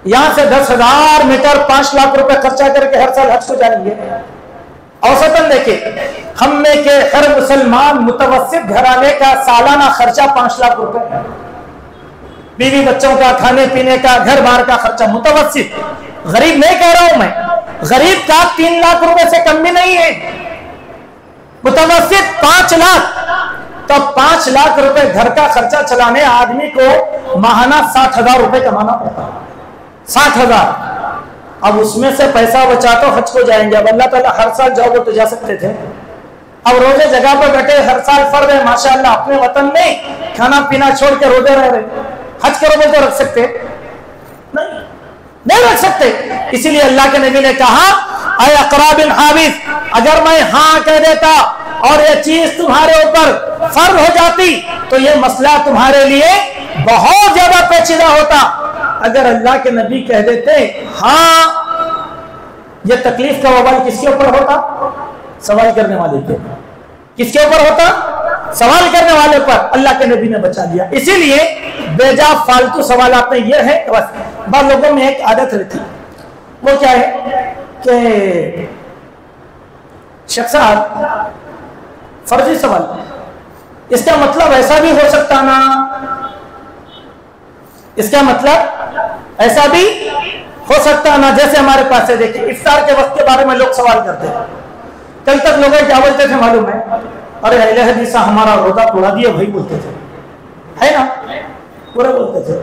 یہاں سے 10,000 میٹر 5 لاکھ روپے خرچہ کر کے ہر سال حج کو جائیں گے. اوسطاً دیکھیں ہم میں کہ ہر مسلمان متوسط گھرانے کا سالانہ خرچہ 5 لاکھ روپے ہے. بیوی بچوں کا، کھانے پینے کا، گھر بار کا خرچہ متوسط. غریب نہیں کہہ رہا ہوں میں، غریب کا 3 لاکھ روپے سے کم بھی نہیں ہے. متوسط 5 لاکھ. تو 5 لاکھ روپے گھر کا خرچہ چلانے آدمی کو ماہانہ 60,000 روپے کمانا پڑتا. 60,000. اب اس میں سے پیسہ بچا تو حج کو جائیں گے. اب اللہ تعالیٰ ہر سال جاؤ گے تو جا سکتے تھے. اب روزے جگہ پہ بیٹھے ہر سال فرض ہے ماشاءاللہ، اپنے وطن میں کھانا پینا چھوڑ کے روزے رہ رہے، حج کرو بول تو رکھ سکتے؟ نہیں رکھ سکتے. اسی لیے اللہ کے نبی نے کہا اے اقرا بن حابس، اگر میں ہاں کہہ دیتا اور یہ چیز تمہارے اوپر فرض ہو جاتی تو یہ مسئلہ تمہارے لیے بہت زیادہ پیچیدہ ہوتا. اگر اللہ کے نبی کہہ دیتے ہاں، یہ تکلیف کا وبال کس کے اوپر ہوتا؟ سوال کرنے والے کے. کس کے اوپر ہوتا؟ سوال کرنے والے پر. اللہ کے نبی نے بچا دیا. اسی لیے بے جا فالتو سوالات میں یہ ہے بس. بعض لوگوں میں ایک عادت رہتی، وہ کیا ہے کہ شخص فرضی سوال، اس کا مطلب ایسا بھی ہو سکتا نا، اس کا مطلب ایسا بھی ہو سکتا نا. جیسے ہمارے پاس ہے دیکھیں افطار کے وقت کے بارے میں لوگ سوال کرتے ہیں. کل تک لوگ کیا بولتے تھے معلوم ہے؟ ارے اہل حدیث ہمارا روزہ توڑا دیا بھائی بولتے تھے، ہے نا؟ پورا بولتے تھے.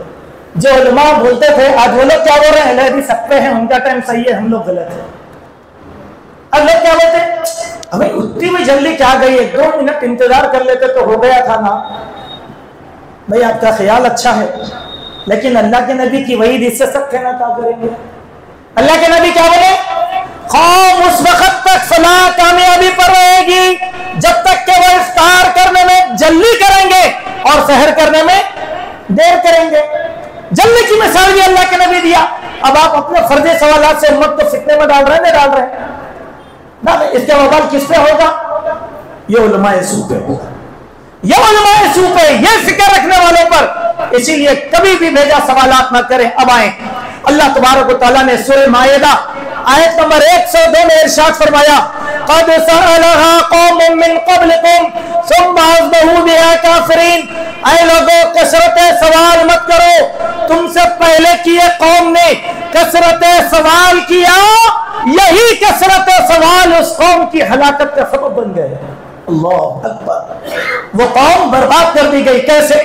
جو علماء بولتے تھے آج وہ لوگ کیا بول رہے ہیں؟ اہل حدیث سکتے ہیں، ان کا ٹائم صحیح ہے، ہم لوگ غلط ہیں. اب لوگ کیا بولتے ہیں؟ ہمیں اتنی بھی جلدی کیا گئی، 1-2 منٹ انتظار کر لیتے تو ہو گیا تھا نا. بھائی آپ کا خیال اچھا ہے، لیکن اللہ کے نبی کی وحید اس سے سب کہنا کیا کریں گے؟ اللہ کے نبی کیا بولے؟ قوم اس وقت تک فلاح کامیابی پر رہے گی جب تک کہ وہ افطار کرنے میں جلدی کریں گے اور سحر کرنے میں دیر کریں گے. جلدی کی مثال بھی اللہ کے نبی دیا. اب آپ اپنے فرضی سوالات سے امت کو فتنے میں ڈال رہے ہیں، نہیں ڈال رہے ہیں؟ اس کا وبال کس پہ ہوگا؟ یہ علماء سو پہ ہوگا. یہ علماء سو پہ، یہ فکر رکھنے والوں پر. اسی لیے کبھی بھی بھیجا سوالات نہ کریں. اب آئیں اللہ تبارک و تعالیٰ نے سورہ مائدہ آیت نمبر 102 میں ارشاد فرمایا قَدْ سَأَلَهَا قَوْمٌ مِّن قَبْلِكُمْ ثُمَّ أَصْبَحُوا بِهَا كَافِرِينَ. اے لوگوں کثرت سوال مت کرو، تم سے پہلے کی قوم نے کثرت سوال کیا، یہی کثرت سوال اس قوم کی ہلاکت کا سبب بن گئے. اللہ اکبر. وہ قوم برباد کر دی گئی. کیسے؟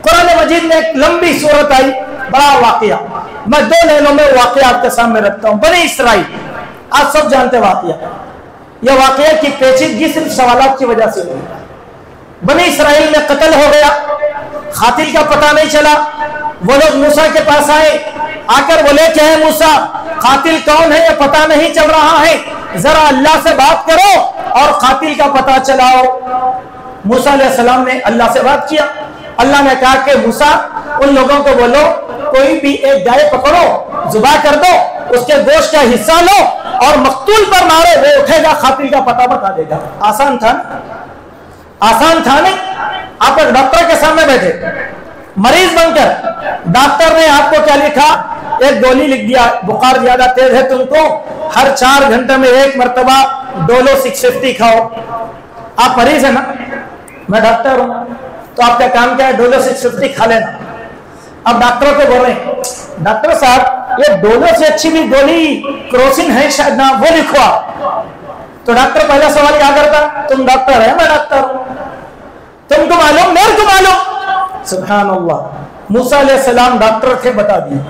قرآن مجید میں ایک لمبی صورت آئی، بڑا واقعہ. میں 2 لینوں میں واقعہ آپ کے سامنے رکھتا ہوں. بنی اسرائیل، آپ سب جانتے واقعہ. یہ واقعہ کی پیچیدگی صرف سوالات کی وجہ سے ہوئی. بنی اسرائیل میں قتل ہو گیا، قاتل کا پتہ نہیں چلا. وہ لوگ موسیٰ کے پاس آئے، آ کر بولے کہ اے موسیٰ قاتل کون ہے یہ پتہ نہیں چل رہا ہے، ذرا اللہ سے بات کرو اور قاتل کا پتہ چلاؤ. موسیٰ علیہ السلام نے اللہ سے بات کیا. اللہ نے کہا کہ موسیٰ ان لوگوں کو بولو کوئی بھی ایک گائے پکڑو، ذبح کر دو، اس کے گوشت کا حصہ لو اور مقتول پر مارو، وہ اٹھے گا قاتل کا پتہ بتا دے گا. آسان تھا نا؟ آسان تھا نہیں؟ آپ ایک ڈاکٹر کے سامنے بیٹھے مریض بن کر، ڈاکٹر نے آپ کو کیا لکھا؟ ایک گولی لکھ دیا، بخار زیادہ تیز ہے تم کو ہر 4 گھنٹے میں 1 مرتبہ ڈولو 650 کھاؤ. آپ مریض ہیں نا، میں ڈاکٹر ہوں، تو آپ کا کام کیا ہے؟ ڈولو 650 کھا لینا. اب ڈاکٹروں کو بول رہے ہیں ڈاکٹر صاحب یہ ڈولو سے اچھی بھی گولی کروسن ہے شاید نا، وہ لکھو آپ. تو ڈاکٹر پہلا سوال کیا کرتا؟ تم ڈاکٹر ہے؟ میں ڈاکٹر ہوں. تم کو معلوم؟ میرے کو معلوم. سبحان اللہ. موسیٰ علیہ السلام ڈاکٹر تھے، بتا دیے.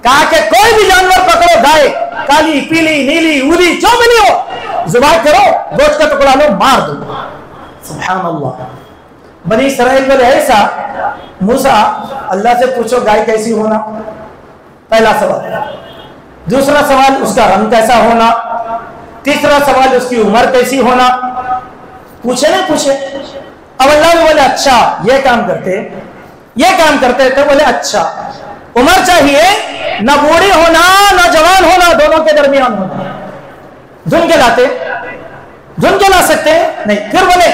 کہا کہ کوئی بھی جانور پکڑو، گائے کالی پیلی نیلی اولی جو بھی نہیں ہو، ذبح کرو، گوشت کا ٹکڑا لو، مار دو. سبحان اللہ. بنی اسرائیل بولے ایسا؟ موسیٰ اللہ سے پوچھو گائے کیسی ہونا، پہلا سوال. دوسرا سوال اس کا رنگ کیسا ہونا. تیسرا سوال اس کی عمر کیسی ہونا. پوچھے نہیں پوچھے. اب اللہ نے بولے اچھا یہ کام کرتے، یہ کام کرتے تھے. بولے اچھا عمر چاہیے، نہ بوڑھی ہونا نہ جوان ہونا، دونوں کے درمیان ہونا. دھن کے لاتے؟ دھن کے لا سکتے نہیں. پھر بولے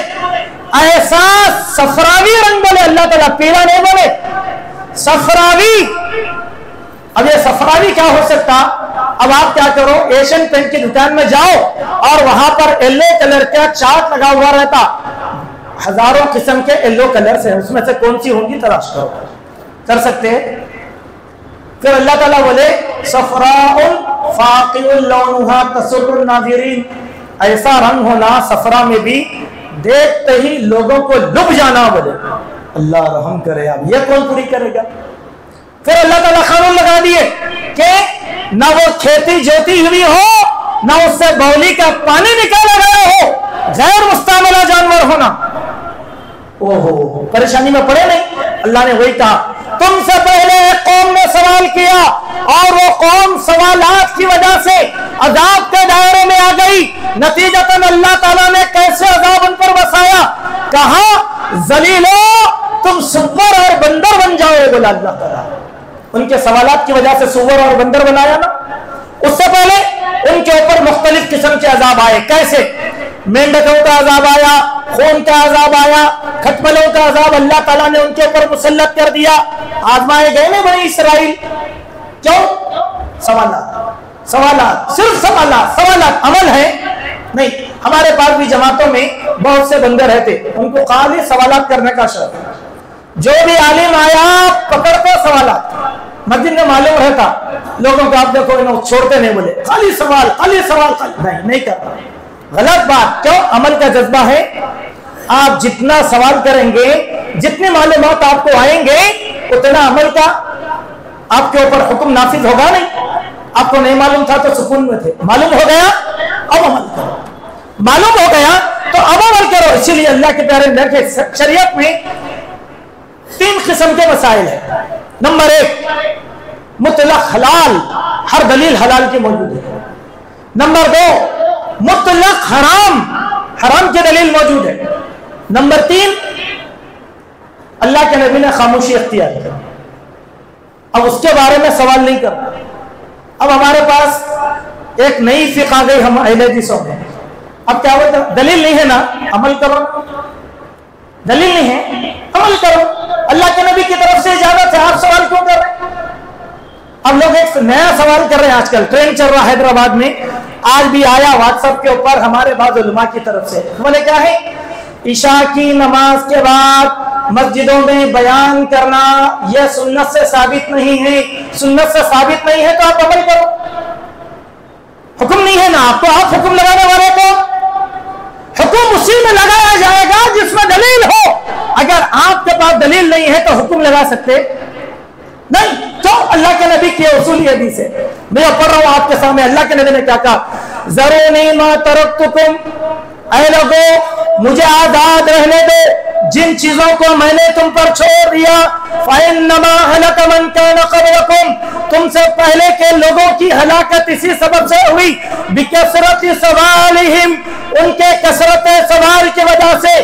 ایسا صفراوی رنگ، بولے اللہ تعالیٰ پیلا نہیں بولے، صفراوی اب یہ صفراوی کیا ہو سکتا؟ اب آپ کیا کرو، ایشین پینٹ کی دکان میں جاؤ اور وہاں پر یلو کلر کا چارٹ لگا ہوا رہتا، ہزاروں قسم کے یلو کلرز ہیں، اس میں سے کون سی ہوگی تلاش کرو، کر سکتے ہیں؟ پھر اللہ تعالیٰ بولے صفراء فاقع لونها تسر الناظرین، ایسا رنگ ہونا صفرا میں بھی دیکھتے ہی لوگوں کو لب جانا، بولے اللہ رحم کرے، اب یہ کون پوری کرے گا؟ پھر اللہ تعالیٰ قانون لگا دیے کہ نہ وہ کھیتی جوتی ہوئی ہو، نہ اس سے بولی کا پانی نکالا گیا ہو، غیر مستعملہ جانور ہونا۔ اوہو، پریشانی میں پڑے نہیں؟ اللہ نے وہی کہا تم سے پہلے ایک قوم نے سوال کیا اور وہ قوم سوالات کی وجہ سے عذاب کے دائرے میں آ گئی، نتیجتاً اللہ تعالیٰ نے کیسے عذاب ان پر بسایا؟ کہا ذلیلو تم سور اور بندر بن جاؤ، بولا اللہ تعالیٰ۔ ان کے سوالات کی وجہ سے سور اور بندر بنایا نا۔ اس سے پہلے ان کے اوپر مختلف قسم کے عذاب آئے، کیسے؟ مینڈکوں کا عذاب آیا، خون کا عذاب آیا، کھٹملوں کا عذاب اللہ تعالیٰ نے ان کے اوپر مسلط کر دیا۔ آزمائے گئے نا بنی اسرائیل، کیوں؟ سوالات، سوالات، صرف سوالات، سوالات عمل ہے نہیں۔ ہمارے پاس بھی جماعتوں میں بہت سے بندے رہتے، ان کو خالی سوالات کرنے کا شوق ہے، جو بھی عالم آیا پکڑتے سوالات، مسجد میں معلوم رہتا لوگوں کو، آپ دیکھو انہوں چھوڑتے نہیں، بولے خالی سوال، خالی سوال، خالی نہیں کرتا، غلط بات۔ کیوں؟ عمل کا جذبہ ہے، آپ جتنا سوال کریں گے، جتنی معلومات آپ کو آئیں گے، اتنا عمل کا آپ کے اوپر حکم نافذ ہوگا نہیں۔ آپ کو نہیں معلوم تھا تو سکون میں تھے، معلوم ہو گیا اب عمل کرو، معلوم ہو گیا تو اب عمل کرو۔ اسی لیے اللہ کے پیارے نبی شریعت میں 3 قسم کے مسائل ہیں۔ نمبر 1 مطلق حلال، ہر دلیل حلال کی موجود ہے۔ نمبر 2 مطلق حرام، حرام کی دلیل موجود ہے۔ نمبر 3 اللہ کے نبی نے خاموشی اختیار کی، اب اس کے بارے میں سوال نہیں کرنا۔ اب ہمارے پاس ایک نئی فقہ آ گئی، ہم اہل حدیثوں میں، اب کیا ہوتا ہے؟ دلیل نہیں ہے نا، عمل کرو، دلیل نہیں ہے عمل کرو، اللہ کے نبی کی طرف سے اجازت ہے، آپ سوال کیوں کر رہے ہیں؟ اب لوگ ایک نیا سوال کر رہے ہیں، آج کل ٹرینڈ چل رہا ہے حیدرآباد میں، آج بھی آیا واٹس ایپ کے اوپر ہمارے بعض علماء کی طرف سے، بولے کیا ہے؟ عشاء کی نماز کے بعد مسجدوں میں بیان کرنا یہ سنت سے ثابت نہیں ہے، سنت سے ثابت نہیں ہے تو آپ عمل کرو، حکم نہیں ہے نا آپ کو، آپ حکم لگانے والے کو، حکم اسی میں لگایا جائے گا جس میں دلیل ہو۔ اگر آپ کے پاس دلیل نہیں ہے تو حکم لگا سکتے نہیں، تو اللہ کے نبی کی اصول حدیث ہے، میں پڑھ رہا ہوں آپ کے سامنے، اللہ کے نبی نے کیا کہا؟ ذرونی ما ترکتکم، اے لوگوں مجھے آزاد رہنے دو جن چیزوں کو میں نے تم پر چھوڑ دیا۔ فَإِنَّمَا هَلَكَ مَنْ كَانَ قَبْلَكُمْ، تم سے پہلے کے لوگوں کی ہلاکت اسی سبب سے ہوئی، بِكَثْرَةِ سَوَالِهِمْ، ان کے کثرت سوال کی وجہ سے،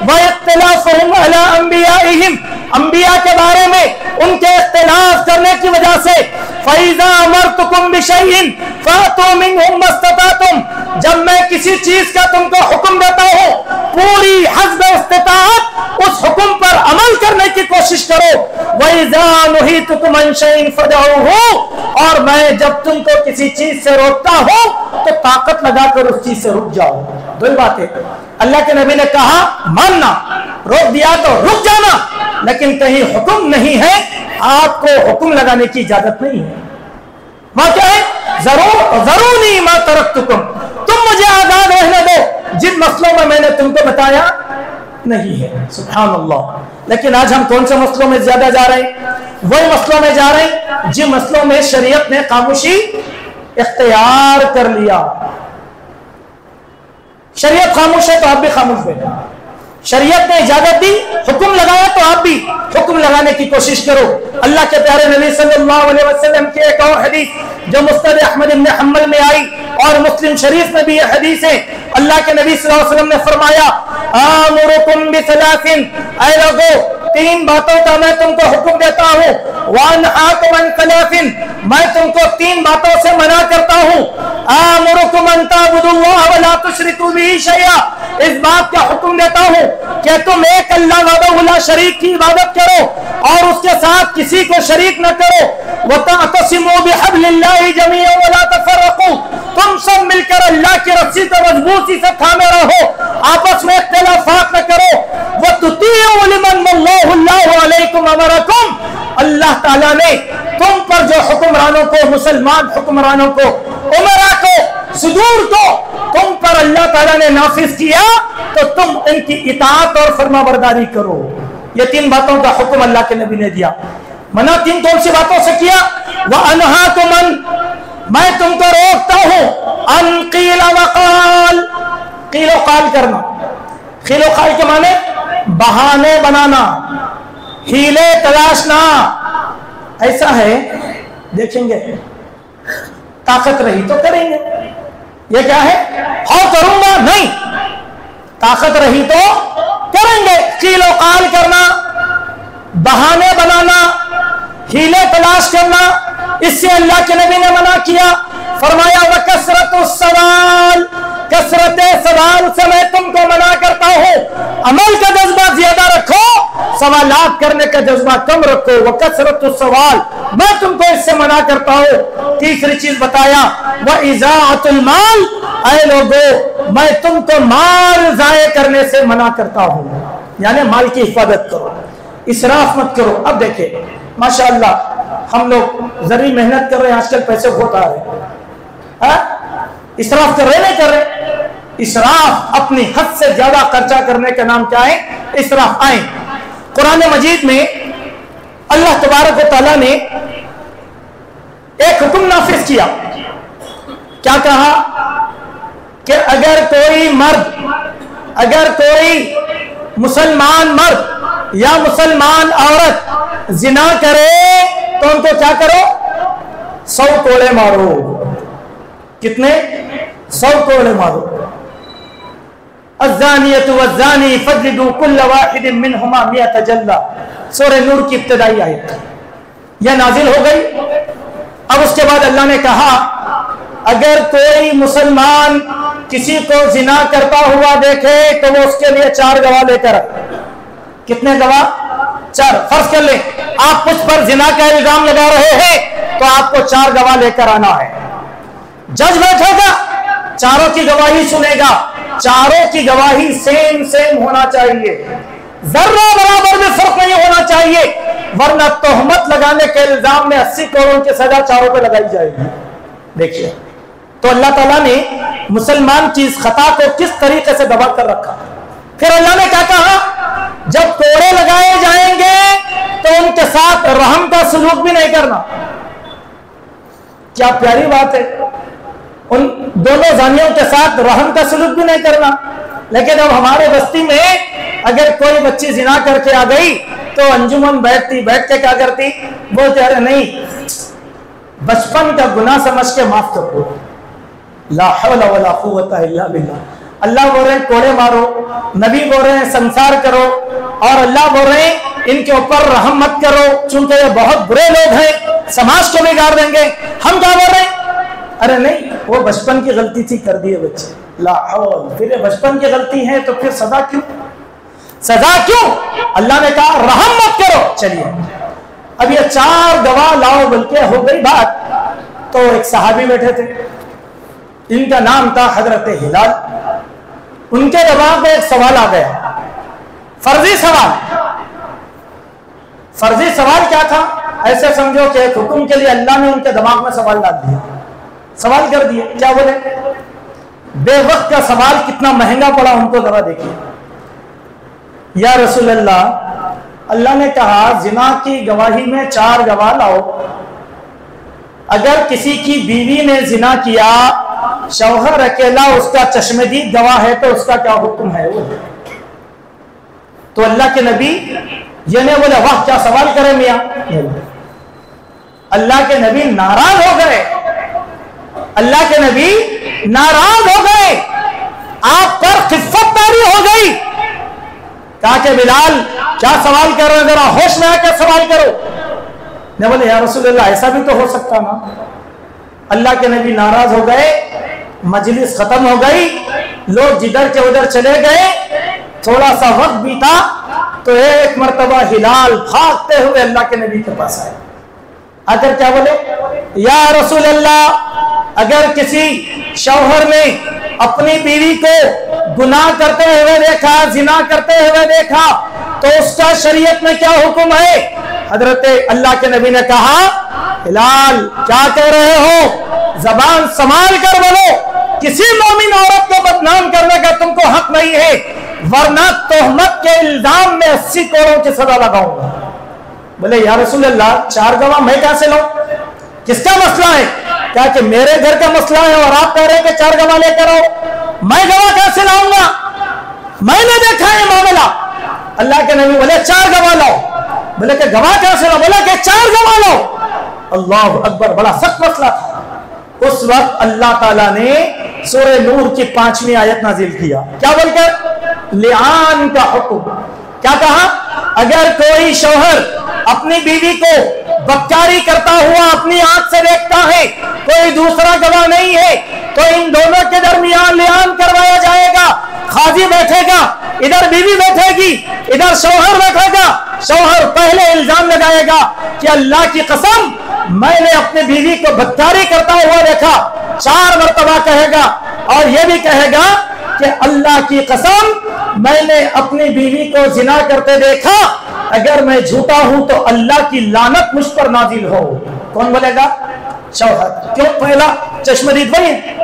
وَاخْتِلَافُهُمْ عَلَىٰ أَنْبِيَائِهِمْ، انبیاء کے بارے میں ان کے اختلاف کرنے کی وجہ سے، فَإِذَا أَمَرْتُكُمْ بِشَيْءٍ فَأْتُوا مِنْهُ مَا اسْتَطَعْتُمْ، جب میں کسی چیز کا تم کو حکم دیتا ہوں پوری حسب استطاعت اس حکم پر عمل کرنے کی کوشش کرو۔ وَإِذَا نُهِيتُكُمْ عَنْ شَيْءٍ فَدَعُوهُ، اور میں جب تم کو کسی چیز سے روکتا ہوں تو طاقت لگا کر اس چیز سے رک جاؤ۔ دو بات ہے، اللہ کے نبی نے کہا ماننا، روک دیا تو رک جانا، لیکن کہیں حکم نہیں ہے، آپ کو حکم لگانے کی اجازت نہیں ہے۔ وہاں کیا ہے؟ ضرونی ما ترکتکم، تم مجھے آزاد رہنے دو جن مسئلوں میں نے تم کو بتایا نہیں ہے۔ سبحان اللہ۔ لیکن آج ہم کون سے مسئلوں میں زیادہ جا رہے ہیں؟ وہی مسئلوں میں جا رہے ہیں جن مسئلوں میں شریعت نے خاموشی اختیار کر لیا۔ شریعت خاموش ہے تو آپ بھی خاموش بیٹھے، شریعت نے اجازت دی، حکم لگایا تو آپ بھی حکم لگانے کی کوشش کرو۔ اللہ کے پیارے نبی صلی اللہ علیہ وسلم کی ایک اور حدیث جو مسند احمد بن حنبل میں آئی اور مسلم شریف میں بھی یہ حدیث ہے، اللہ کے نبی صلی اللہ علیہ وسلم نے فرمایا آمرکم بثلاث، اے لوگو 3 باتوں کا میں تم کو حکم دیتا ہوں، وانہاکم عن ثلاث، میں تم کو 3 باتوں سے منع کرتا ہوں. آمرکم ان تعبدوا اللہ ولا تشرکوا بہ شیئا، اس بات کا حکم دیتا ہوں کہ تم ایک اللہ وحدہ لا شریک کی عبادت کرو اور اس کے ساتھ کسی کو شریک نہ کرو. وَتَعْتَصِمُوا بِحَبْلِ اللَّهِ جَمِيعًا وَلَا تَفَرَّقُوا، تم سب مل کر اللہ کی رسی کو مضبوطی سے تھامے رہو، آپس میں اختلافات نہ کرو. وَتُطِيعُوا لِمَنْ وَلَّاهُ اللَّهُ عَلَيْكُمْ أَمْرَكُمْ، اللہ تعالیٰ نے تم پر جو حکمرانوں کو، مسلمان حکمرانوں کو، عمرہ کو، صدور کو تم پر اللہ تعالیٰ نے نافذ کیا تو تم ان کی اطاعت اور فرما برداری کرو. یہ 3 باتوں کا حکم اللہ کے نبی نے دیا. منع 3 کون سی باتوں سے کیا؟ وَأَنْهَاكُمْ، میں تم کو روکتا ہوں ان قیل وقال، قیل و قال کرنا. قیل و قال کے معنی بہانے بنانا، ہیلے تلاشنا. ایسا ہے، دیکھیں گے طاقت رہی تو کریں گے. یہ کیا ہے؟ ہاں کروں گا نہیں، طاقت رہی تو کریں گے. قیل و قال کرنا، بہانے بنانا، ہیلے تلاش کرنا، اس سے اللہ کے نبی نے منع کیا. فرمایا وَكَثْرَةُ السَّوَالِ، کثرت سوال سے میں تم کو منع کرتا ہوں. عمل کا جذبہ زیادہ رکھو، سوالات کرنے کا جذبہ کم رکھو. وَكَثْرَةُ السَّوَالِ، میں تم کو اس سے منع کرتا ہوں. تیسری چیز بتایا وَإِضَاعَةُ الْمَالِ، اے لوگو میں تم کو مال ضائع کرنے سے منع کرتا ہوں، یعنی مال کی حفاظت کرو، اسراف مت کرو. اب دیکھیں ماشاءاللہ ہم لوگ ذری محنت کر رہے ہیں، آج کل پیسے بہت آ رہے ہیں. اسراف کر رہے نہیں کر رہے؟ اسراف اپنی حد سے زیادہ خرچہ کرنے کا نام کیا ہے؟ اسراف. آئیں قرآن مجید میں اللہ تبارک و تعالیٰ نے ایک حکم نافذ کیا. کیا کہا؟ کہ اگر کوئی مرد، اگر کوئی مسلمان مرد یا مسلمان عورت زنا کرے تو ان کو کیا کرو؟ 100 کوڑے مارو. کتنے؟ 100 کوڑے مارو. الزانیۃ والزانی فجلدوا کل واحد منہما 100 جلدہ، سورہ نور کی ابتدائی آیت. یہ نازل ہو گئی. اب اس کے بعد اللہ نے کہا اگر کوئی مسلمان کسی کو زنا کرتا ہوا دیکھے تو وہ اس کے لیے 4 گواہ لے کر. کتنے گواہ؟ 4. فرض کر لیں آپ کچھ پر زنا کا الزام لگا رہے ہیں تو آپ کو 4 گواہ لے کر آنا ہے. جج بیٹھے گا، چاروں کی گواہی سنے گا، چاروں کی گواہی سیم ہونا چاہیے، ذرہ برابر بھی فرق نہیں ہونا چاہیے، ورنہ تہمت لگانے کے الزام میں 80 کروڑ کی سزا چاروں پہ لگائی جائے گی. دیکھیے تو اللہ تعالیٰ نے مسلمان کی اس خطا کو کس طریقے سے دبا کر رکھا. پھر اللہ نے کیا کہا؟ جب کوڑے لگائے جائیں گے تو ان کے ساتھ رحم کا سلوک بھی نہیں کرنا. کیا پیاری بات ہے، ان دونوں زانیوں کے ساتھ رحم کا سلوک بھی نہیں کرنا. لیکن اب ہمارے بستی میں اگر کوئی بچی زنا کر کے آ گئی تو انجمن بیٹھتی، بیٹھ کے کیا کرتی؟ بولتے ارے نہیں بچپن کا گناہ سمجھ کے معاف کر دو. لا حول ولا قوت الا باللہ. اللہ بول رہے ہیں کوڑے مارو، نبی بول رہے ہیں سنسار کرو، اور اللہ بول رہے ہیں ان کے اوپر رحم مت کرو چونکہ یہ بہت برے لوگ ہیں، سماج کو بگاڑ دیں گے. ہم کیا بول رہے ہیں؟ ارے نہیں وہ بچپن کی غلطی تھی، کر دیے بچے. لا حول. پھر یہ بچپن کی غلطی ہے تو پھر سزا کیوں؟ سزا کیوں؟ اللہ نے کہا رحم مت کرو. چلیے اب یہ 4 گواہ لاؤ، بلکہ ہو گئی بات. تو ایک صحابی بیٹھے تھے، ان کا نام تھا حضرت ہلال. ان کے دماغ میں ایک سوال آ گیا، فرضی سوال. فرضی سوال کیا تھا؟ ایسے سمجھو کہ ایک حکم کے لیے اللہ نے ان کے دماغ میں سوال ڈال دیا، سوال کر دیے. کیا بولے؟ بے وقت کا سوال کتنا مہنگا پڑا ان کو ذرا دیکھیے. یا رسول اللہ، اللہ نے کہا زنا کی گواہی میں 4 گواہ لاؤ. اگر کسی کی بیوی نے زنا کیا، شوہر اکیلا اس کا چشمدید گواہ ہے تو اس کا کیا حکم ہے؟ وہ تو اللہ کے نبی یہ نہیں بولے واہ کیا سوال کرے میاں. اللہ کے نبی ناراض ہو گئے، اللہ کے نبی ناراض ہو گئے، آپ پر خفت طاری ہو گئی. کہا کہ بلال کیا سوال کر رہے، ذرا ہوش میں آ کے سوال کرو. نے بولے یا رسول اللہ ایسا بھی تو ہو سکتا نا. اللہ کے نبی ناراض ہو گئے, مجلس ختم ہو گئی, لوگ جدھر کے ادھر چلے گئے. تھوڑا سا وقت بیتا تو ایک مرتبہ ہلال بھاگتے ہوئے اللہ کے نبی کے پاس آئے. آ کر کیا بولے, یا رسول اللہ اگر کسی شوہر نے اپنی بیوی کو گناہ کرتے ہوئے دیکھا, زنا کرتے ہوئے دیکھا, تو اس کا شریعت میں کیا حکم ہے؟ حضرت اللہ کے نبی نے کہا ہلال کیا کہہ رہے ہو, زبان سنبھال کر بولو, کسی مومن عورت کو بدنام کرنے کا تم کو حق نہیں ہے, ورنہ تہمت کے الزام میں 80 کوڑوں کی سزا لگاؤں گا. بولے یا رسول اللہ 4 گواہ میں کیسے لاؤں, کس کا مسئلہ ہے؟ کیا کہ میرے گھر کا مسئلہ ہے اور آپ کہہ رہے ہیں کہ 4 گواہ لے کر آؤ, میں گواہ کیسے لاؤں گا, میں نے دیکھا ہے معاملہ. اللہ کے نبی بولے 4 گواہ لاؤ. بولے کہ گواہ کیسے لاؤ؟ بولے کہ 4 گواہ لاؤ. اللہ اکبر, بڑا سخت مسئلہ تھا. اس وقت اللہ تعالیٰ نے سورہ نور کی 5ویں آیت نازل کیا. کیا بول کر؟ لعان کا حکم. کیا کہا؟ اگر کوئی شوہر اپنی بیوی کو بدکاری کرتا ہوا اپنی آنکھ سے دیکھتا ہے, کوئی دوسرا گواہ نہیں ہے, تو ان دونوں کے درمیان لعان کروایا جائے گا. قاضی بیٹھے گا, ادھر بیوی بیٹھے گی, ادھر شوہر بیٹھے گا. شوہر پہلے الزام لگائے گا کہ اللہ کی قسم میں نے اپنی بیوی کو بدکاری کرتا ہوا دیکھا, 4 مرتبہ کہے گا, اور یہ بھی کہے گا کہ اللہ کی قسم میں نے اپنی بیوی کو زنا کرتے دیکھا, اگر میں جھوٹا ہوں تو اللہ کی لعنت مجھ پر نازل ہو. کون بولے گا؟ شوہر. کیوں؟ پہلا چشمدید وہی ہے.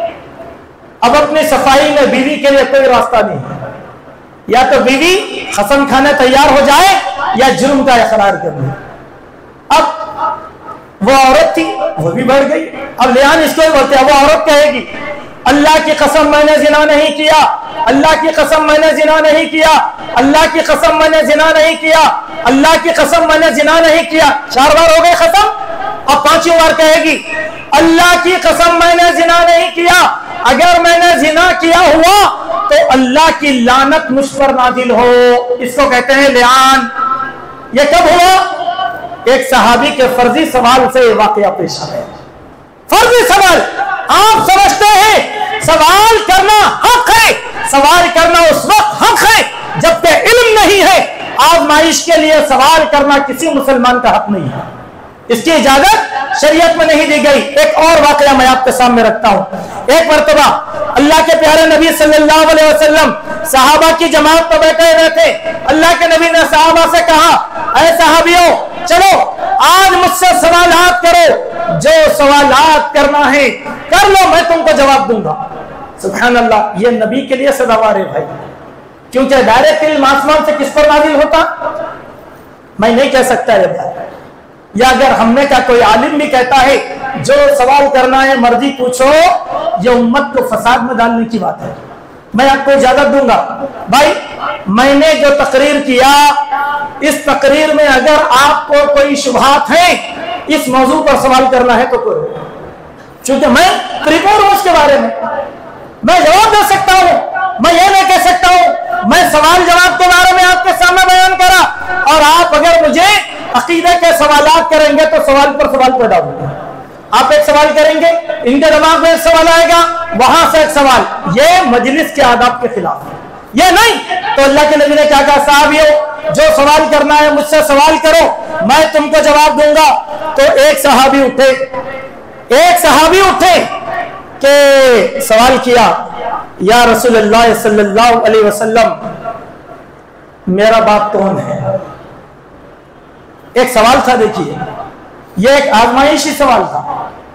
اب اپنی صفائی میں بیوی کے لیے کوئی راستہ نہیں ہے, یا تو بیوی قسم کھانے تیار ہو جائے یا جرم کا اقرار کر لے. اب وہ عورت تھی, وہ بھی بڑھ گئی. اب لعان اس کو بولتے ہیں, وہ عورت کہے گی اللہ کی قسم میں نے زنا نہیں کیا, اللہ کی قسم میں نے زنا نہیں کیا, اللہ کی قسم میں نے زنا نہیں کیا, اللہ کی قسم میں نے زنا نہیں کیا. 4 بار ہو گئے ختم. اب 5ویں بار کہے گی اللہ کی قسم میں نے زنا نہیں کیا, اگر میں نے زنا کیا ہوا تو اللہ کی لعنت مجھ پر نازل ہو. اس کو کہتے ہیں لعان. یہ کب ہوا؟ ایک صحابی کے فرضی سوال سے یہ واقعہ پیش آیا. فرضی سوال, آپ سمجھتے ہیں سوال کرنا حق ہے, سوال کرنا اس وقت حق ہے جبکہ علم نہیں ہے. آزمائش کے لیے سوال کرنا کسی مسلمان کا حق نہیں ہے, اس کی اجازت شریعت میں نہیں دی گئی. ایک اور واقعہ میں آپ کے سامنے رکھتا ہوں. ایک مرتبہ اللہ کے پیارے نبی صلی اللہ علیہ وسلم صحابہ کی جماعت پر بیٹھے ہوئے تھے. اللہ کے نبی نے صحابہ سے کہا اے صحابیوں چلو آج مجھ سے سوالات کرو, جو سوالات کرنا ہے کر لو, میں تم کو جواب دوں گا. سبحان اللہ, یہ نبی کے لیے سزاوار ہے بھائی, کیونکہ ڈائریکٹ علم آسمان سے کس پر نازل ہوتا میں نہیں کہہ سکتا ہے بھائی. یا اگر ہم نے کا کوئی عالم بھی کہتا ہے جو سوال کرنا ہے مرضی پوچھو, یہ امت کو فساد میں ڈالنے کی بات ہے. میں آپ کو اجازت دوں گا بھائی, میں نے جو تقریر کیا اس تقریر میں اگر آپ کو کوئی شبہات ہیں اس موضوع پر سوال کرنا ہے تو کرو, چونکہ میں پریپور ہوں اس کے بارے میں جواب دے سکتا ہوں. میں یہ نہیں کہہ سکتا ہوں میں سوال جواب کے بارے میں آپ کے سامنے بیان کرا, اور آپ اگر مجھے عقیدے کے سوالات کریں گے تو سوال پر سوال پیدا ہوگا. آپ ایک سوال کریں گے, ان کے دماغ میں ایک سوال آئے گا, وہاں سے ایک سوال. یہ مجلس کے آداب کے خلاف ہے, یہ نہیں. تو اللہ کے نبی نے کیا کہا, صحابیوں جو سوال کرنا ہے مجھ سے سوال کرو, میں تم کو جواب دوں گا. تو ایک صحابی اٹھے کہ سوال کیا, یا رسول اللہ صلی اللہ علیہ وسلم میرا باپ کون ہے. ایک سوال تھا, دیکھیے یہ ایک آزمائشی سوال تھا.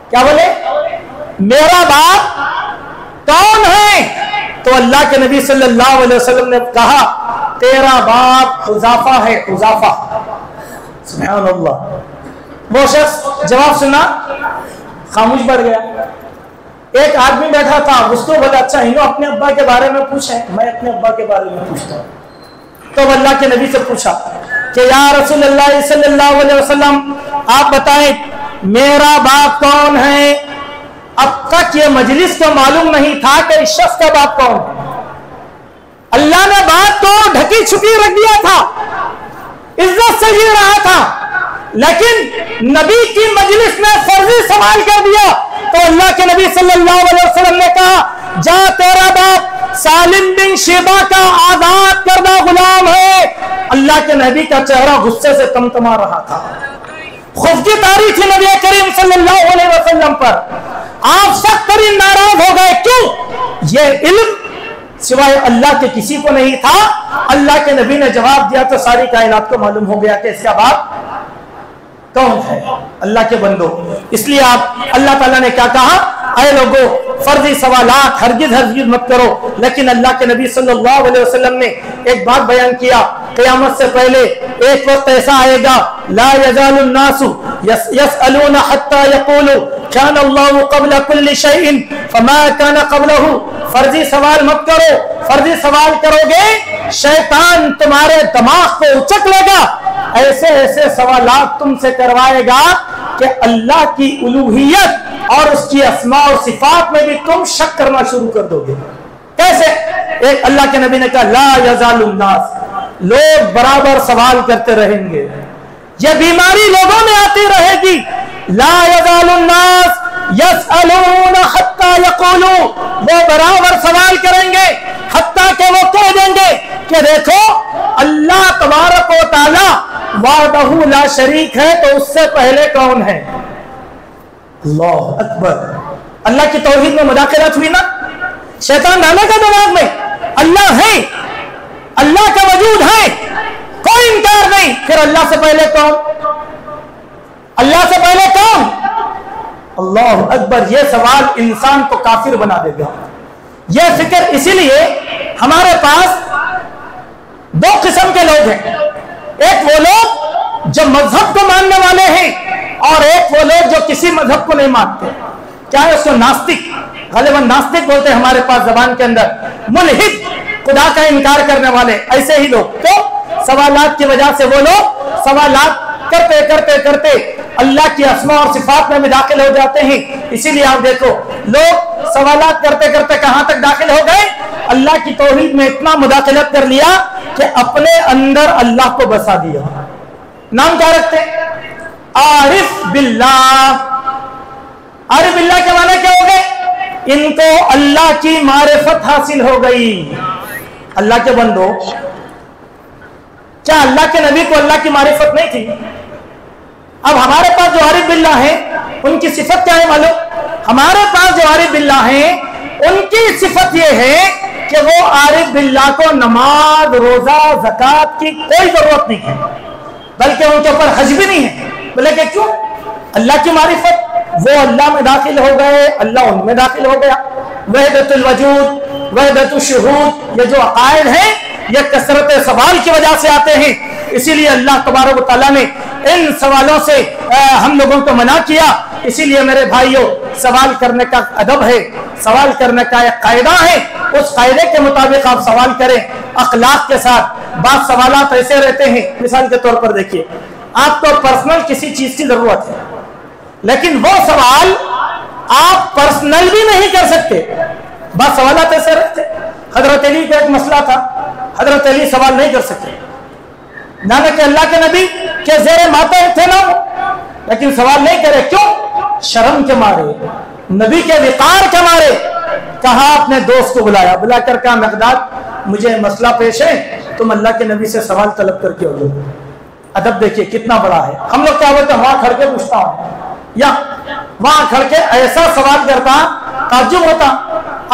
کیا بولے, میرا باپ کون ہے. تو اللہ کے نبی صلی اللہ علیہ وسلم نے کہا تیرا باپ حذافہ ہے, حذافہ. سبحان اللہ. وہ شخص جواب سنا, خاموش بیٹھ گیا. ایک آدمی بیٹھا تھا, اس کو بولا اچھا انہوں اپنے ابا کے بارے میں پوچھیں, میں اپنے ابا کے بارے میں پوچھتا ہوں. تو اللہ کے نبی سے پوچھا کہ یا رسول اللہ صلی اللہ علیہ وسلم آپ بتائیں میرا باپ کون ہے. اب تک یہ مجلس کو معلوم نہیں تھا کہ اس شخص کا باپ کون ہے. اللہ نے بات کو ڈھکی چھپی رکھ دیا تھا, عزت سے جی رہا تھا, لیکن نبی کی مجلس نے فرضی سوال کر دیا تو اللہ کے نبی صلی اللہ علیہ وسلم نے کہا جا تیرا باپ سالم بن شیبہ کا آزاد کردہ غلام ہے۔ اللہ کے نبی کا چہرہ غصے سے تمتما رہا تھا، خفگی طاری تھی نبی کریم صلی اللہ علیہ وسلم پر۔ آپ سخت ترین ناراض ہو گئے، کیوں؟ یہ علم سوائے اللہ کے کسی کو نہیں تھا۔ اللہ کے نبی نے جواب دیا تو ساری کائنات کو معلوم ہو گیا کہ اس کا باپ کون ہے۔ اللہ کے بندو، اس لیے آپ اللہ تعالیٰ نے کیا کہا؟ اے لوگو فرضی سوالات ہرگز مت کرو، لیکن اللہ کے نبی صلی اللہ علیہ وسلم نے ایک بات بیان کیا، قیامت سے پہلے ایک وقت ایسا آئے گا لا یزال الناس یسألون حتی یقولوا کان اللہ قبل کل شیء فما کان قبلہ۔ فرضی سوال مت کرو، فرضی سوال کرو گے شیطان تمہارے دماغ کو اچک لے گا، ایسے ایسے سوالات تم سے کروائے گا کہ اللہ کی الوہیت اور اس کی اسماء اور صفات میں بھی تم شک کرنا شروع کر دو گے۔ کیسے؟ ایک اللہ کے نبی نے کہا لا یزال الناس، لوگ برابر سوال کرتے رہیں گے، یہ بیماری لوگوں میں آتی رہے گی۔ لا یزال الناس یسألون حتی یقولوا، وہ برابر سوال کریں گے حتیٰ کہ وہ کہہ دیں گے کہ دیکھو اللہ تبارک و تعالی وحدہ لا شریک ہے تو اس سے پہلے کون ہے؟ اللہ اکبر۔ اللہ کی توحید میں مداخلت ہوئی نا، شیطان ڈالے گا دماغ میں اللہ ہے، اللہ کا وجود ہے، کوئی انکار نہیں، پھر اللہ سے پہلے کون؟ اللہ سے پہلے کون؟ اللہ اکبر۔ یہ سوال انسان کو کافر بنا دے گا۔ یہ فکر اسی لیے ہمارے پاس دو قسم کے لوگ ہیں، ایک وہ لوگ جو مذہب کو ماننے والے ہیں اور ایک وہ لوگ جو کسی مذہب کو نہیں مانتے۔ کیا ہے اس کو؟ ناستک، غالباً ناستک بولتے ہیں ہمارے پاس زبان کے اندر، ملحد، خدا کا انکار کرنے والے، ایسے ہی لوگ۔ تو سوالات کی وجہ سے وہ لوگ سوالات کرتے کرتے کرتے اللہ کی اسماء اور صفات میں بھی داخل ہو جاتے ہیں۔ اسی لیے آپ دیکھو لوگ سوالات کرتے کرتے کہاں تک داخل ہو گئے؟ اللہ کی توحید میں اتنا مداخلت کر لیا کہ اپنے اندر اللہ کو بسا دیا۔ نام کیا رکھتے؟ عارف باللہ۔ عارف باللہ کے معنی کیا ہو گئے؟ ان کو اللہ کی معرفت حاصل ہو گئی۔ اللہ کے بندو، کیا اللہ کے نبی کو اللہ کی معرفت نہیں تھی؟ اب ہمارے پاس جو عارف باللہ ہیں ان کی صفت کیا ہے معلوم؟ ہمارے پاس جو عارف باللہ ہیں ان کی صفت یہ ہے کہ وہ عارف باللہ کو نماز، روزہ، زکوٰۃ کی کوئی ضرورت نہیں ہے، بلکہ ان کے اوپر حج بھی نہیں ہے۔ بولے کہ کیوں؟ اللہ کی معرفت، وہ اللہ میں داخل ہو گئے، اللہ ان میں داخل ہو گیا۔ وحدت الوجود، وحدت الشہود، یہ جو عقائد ہیں یہ کثرت سوال کی وجہ سے آتے ہیں۔ اسی لیے اللہ تبارک و تعالیٰ نے ان سوالوں سے ہم لوگوں کو منع کیا۔ اسی لیے میرے بھائیوں، سوال کرنے کا ادب ہے، سوال کرنے کا ایک قاعدہ ہے، اس قاعدے کے مطابق آپ سوال کریں اخلاق کے ساتھ۔ بعض سوالات ایسے رہتے ہیں، مثال کے طور پر دیکھیے آپ کو پرسنل کسی چیز کی ضرورت ہے، لیکن وہ سوال آپ پرسنل بھی نہیں کر سکتے۔ بعض سوالات ایسے رہتے، حضرت علی کا ایک مسئلہ تھا، حضرت علی سوال نہیں کر سکتے، نہ کہ اللہ کے نبی کے زیر ماتحت تھے نا، لیکن سوال نہیں کرے۔ کیوں؟ شرم کے مارے، نبی کے وقار کے مارے۔ کہا اپنے دوست کو بلایا، بلا کر کہا مقداد مجھے مسئلہ پیش ہے، تم اللہ کے نبی سے سوال طلب کر کے ہو۔ ادب دیکھیے کتنا بڑا ہے۔ ہم لوگ کیا بولتے ہیں؟ وہاں کھڑ کے پوچھتا ہوں، یا وہاں کھڑ کے ایسا سوال کرتا، تعجب ہوتا،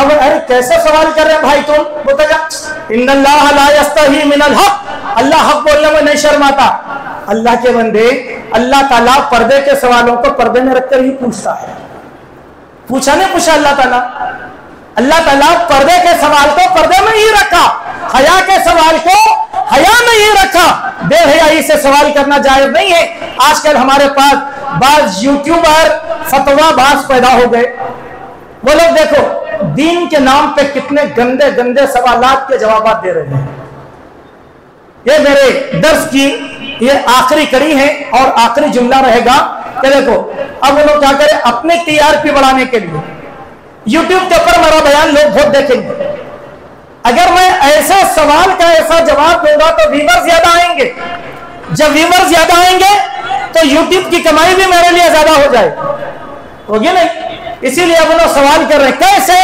اب ارے کیسے سوال کر رہے ہیں بھائی تم؟ بولتا کیا؟ ان اللہ لا یستحی من الحق، اللہ حق بولنے میں نہیں شرماتا۔ اللہ کے بندے، اللہ تعالیٰ پردے کے سوالوں کو پردے میں رکھ کر ہی پوچھتا ہے۔ پوچھا نہیں پوچھا اللہ تعالیٰ؟ اللہ تعالیٰ پردے کے سوال کو پردے میں ہی رکھا، حیا کے سوال کو حیا میں ہی رکھا۔ بے حیائی سے سوال کرنا جائز نہیں ہے۔ آج کل ہمارے پاس بعض یوٹیوبر فتویٰ باز پیدا ہو گئے، وہ لوگ دیکھو دین کے نام پہ کتنے گندے گندے سوالات کے جوابات دے رہے ہیں۔ یہ میرے درس کی یہ آخری کڑی ہے اور آخری جملہ رہے گا کہ دیکھو اب وہ لوگ کیا کریں، اپنے TRP بڑھانے کے لیے یوٹیوب کے اوپر میرا بیان لوگ بہت دیکھیں گے۔ اگر میں ایسے سوال کا ایسا جواب دوں گا تو ویور زیادہ آئیں گے، جب ویور زیادہ آئیں گے تو یوٹیوب کی کمائی بھی میرے لیے زیادہ ہو جائے، ہوگی نہیں؟ اسی لیے اب لوگ سوال کر رہے ہیں کیسے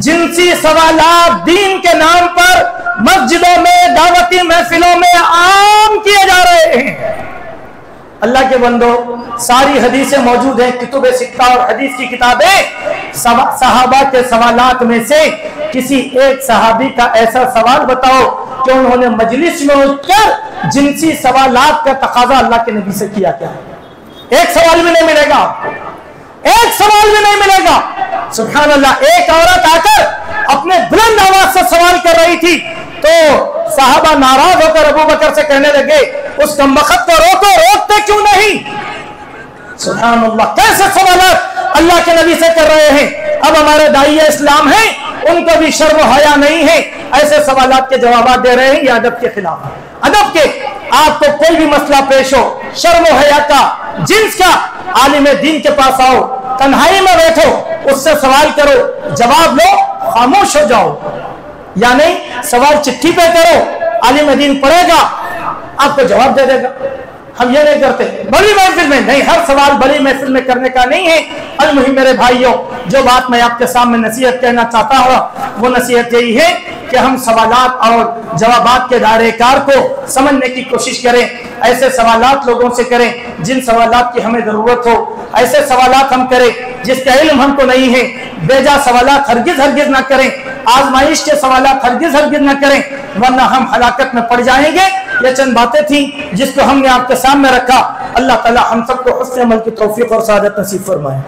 جنسی سوالات دین کے نام پر مسجدوں میں دعوتی محفلوں میں عام کیے جا رہے ہیں۔ اللہ کے بندو، ساری حدیثیں موجود ہیں، کتب سکہ اور حدیث کی کتابیں۔ صحابہ کے سوالات میں سے کسی ایک صحابی کا ایسا سوال بتاؤ کہ انہوں نے مجلس میں اٹھ کر جنسی سوالات کا تقاضا اللہ کے نبی سے کیا کیا؟ ایک سوال بھی نہیں ملے گا، ایک سوال بھی نہیں ملے گا۔ سبحان اللہ، ایک عورت آ کر اپنے بلند آواز سے سوال کر رہی تھی تو صحابہ ناراض ہو کر ابو بکر سے کہنے لگے اس کمبخت کو روکو، روکتے کیوں نہیں؟ سبحان اللہ، کیسے سوالات اللہ کے نبی سے کر رہے ہیں۔ اب ہمارے داعی اسلام ہیں، ان کو بھی شرم و حیا نہیں ہے، ایسے سوالات کے جوابات دے رہے ہیں، یہ ادب کے خلاف ہے۔ ادب کے، آپ کو کوئی بھی مسئلہ پیش ہو، شرم و حیا کا، جنس کا، عالم دین کے پاس آؤ، تنہائی میں بیٹھو، اس سے سوال کرو، جواب لو، خاموش ہو جاؤ، یا نہیں سوال چٹھی پہ کرو، عالم دین پڑھے گا، آپ کو جواب دے دے گا۔ ہم یہ نہیں کرتے، بڑی محفل میں نہیں، ہر سوال بڑی محفل میں کرنے کا نہیں ہے۔ المہم میرے بھائیوں، جو بات میں آپ کے سامنے نصیحت کہنا چاہتا ہوں وہ نصیحت یہی ہے کہ ہم سوالات اور جوابات کے دائرہ کار کو سمجھنے کی کوشش کریں، ایسے سوالات لوگوں سے کریں جن سوالات کی ہمیں ضرورت ہو، ایسے سوالات ہم کریں جس کا علم ہم کو نہیں ہے، بیجا سوالات ہرگز ہرگز نہ کریں، آزمائش کے سوالات ہرگز ہرگز نہ کریں، ورنہ ہم ہلاکت میں پڑ جائیں گے۔ یہ چند باتیں تھیں جس کو ہم نے آپ کے سامنے رکھا۔ اللہ تعالی ہم سب کو حسن عمل کی توفیق اور سعادت نصیب فرمائے۔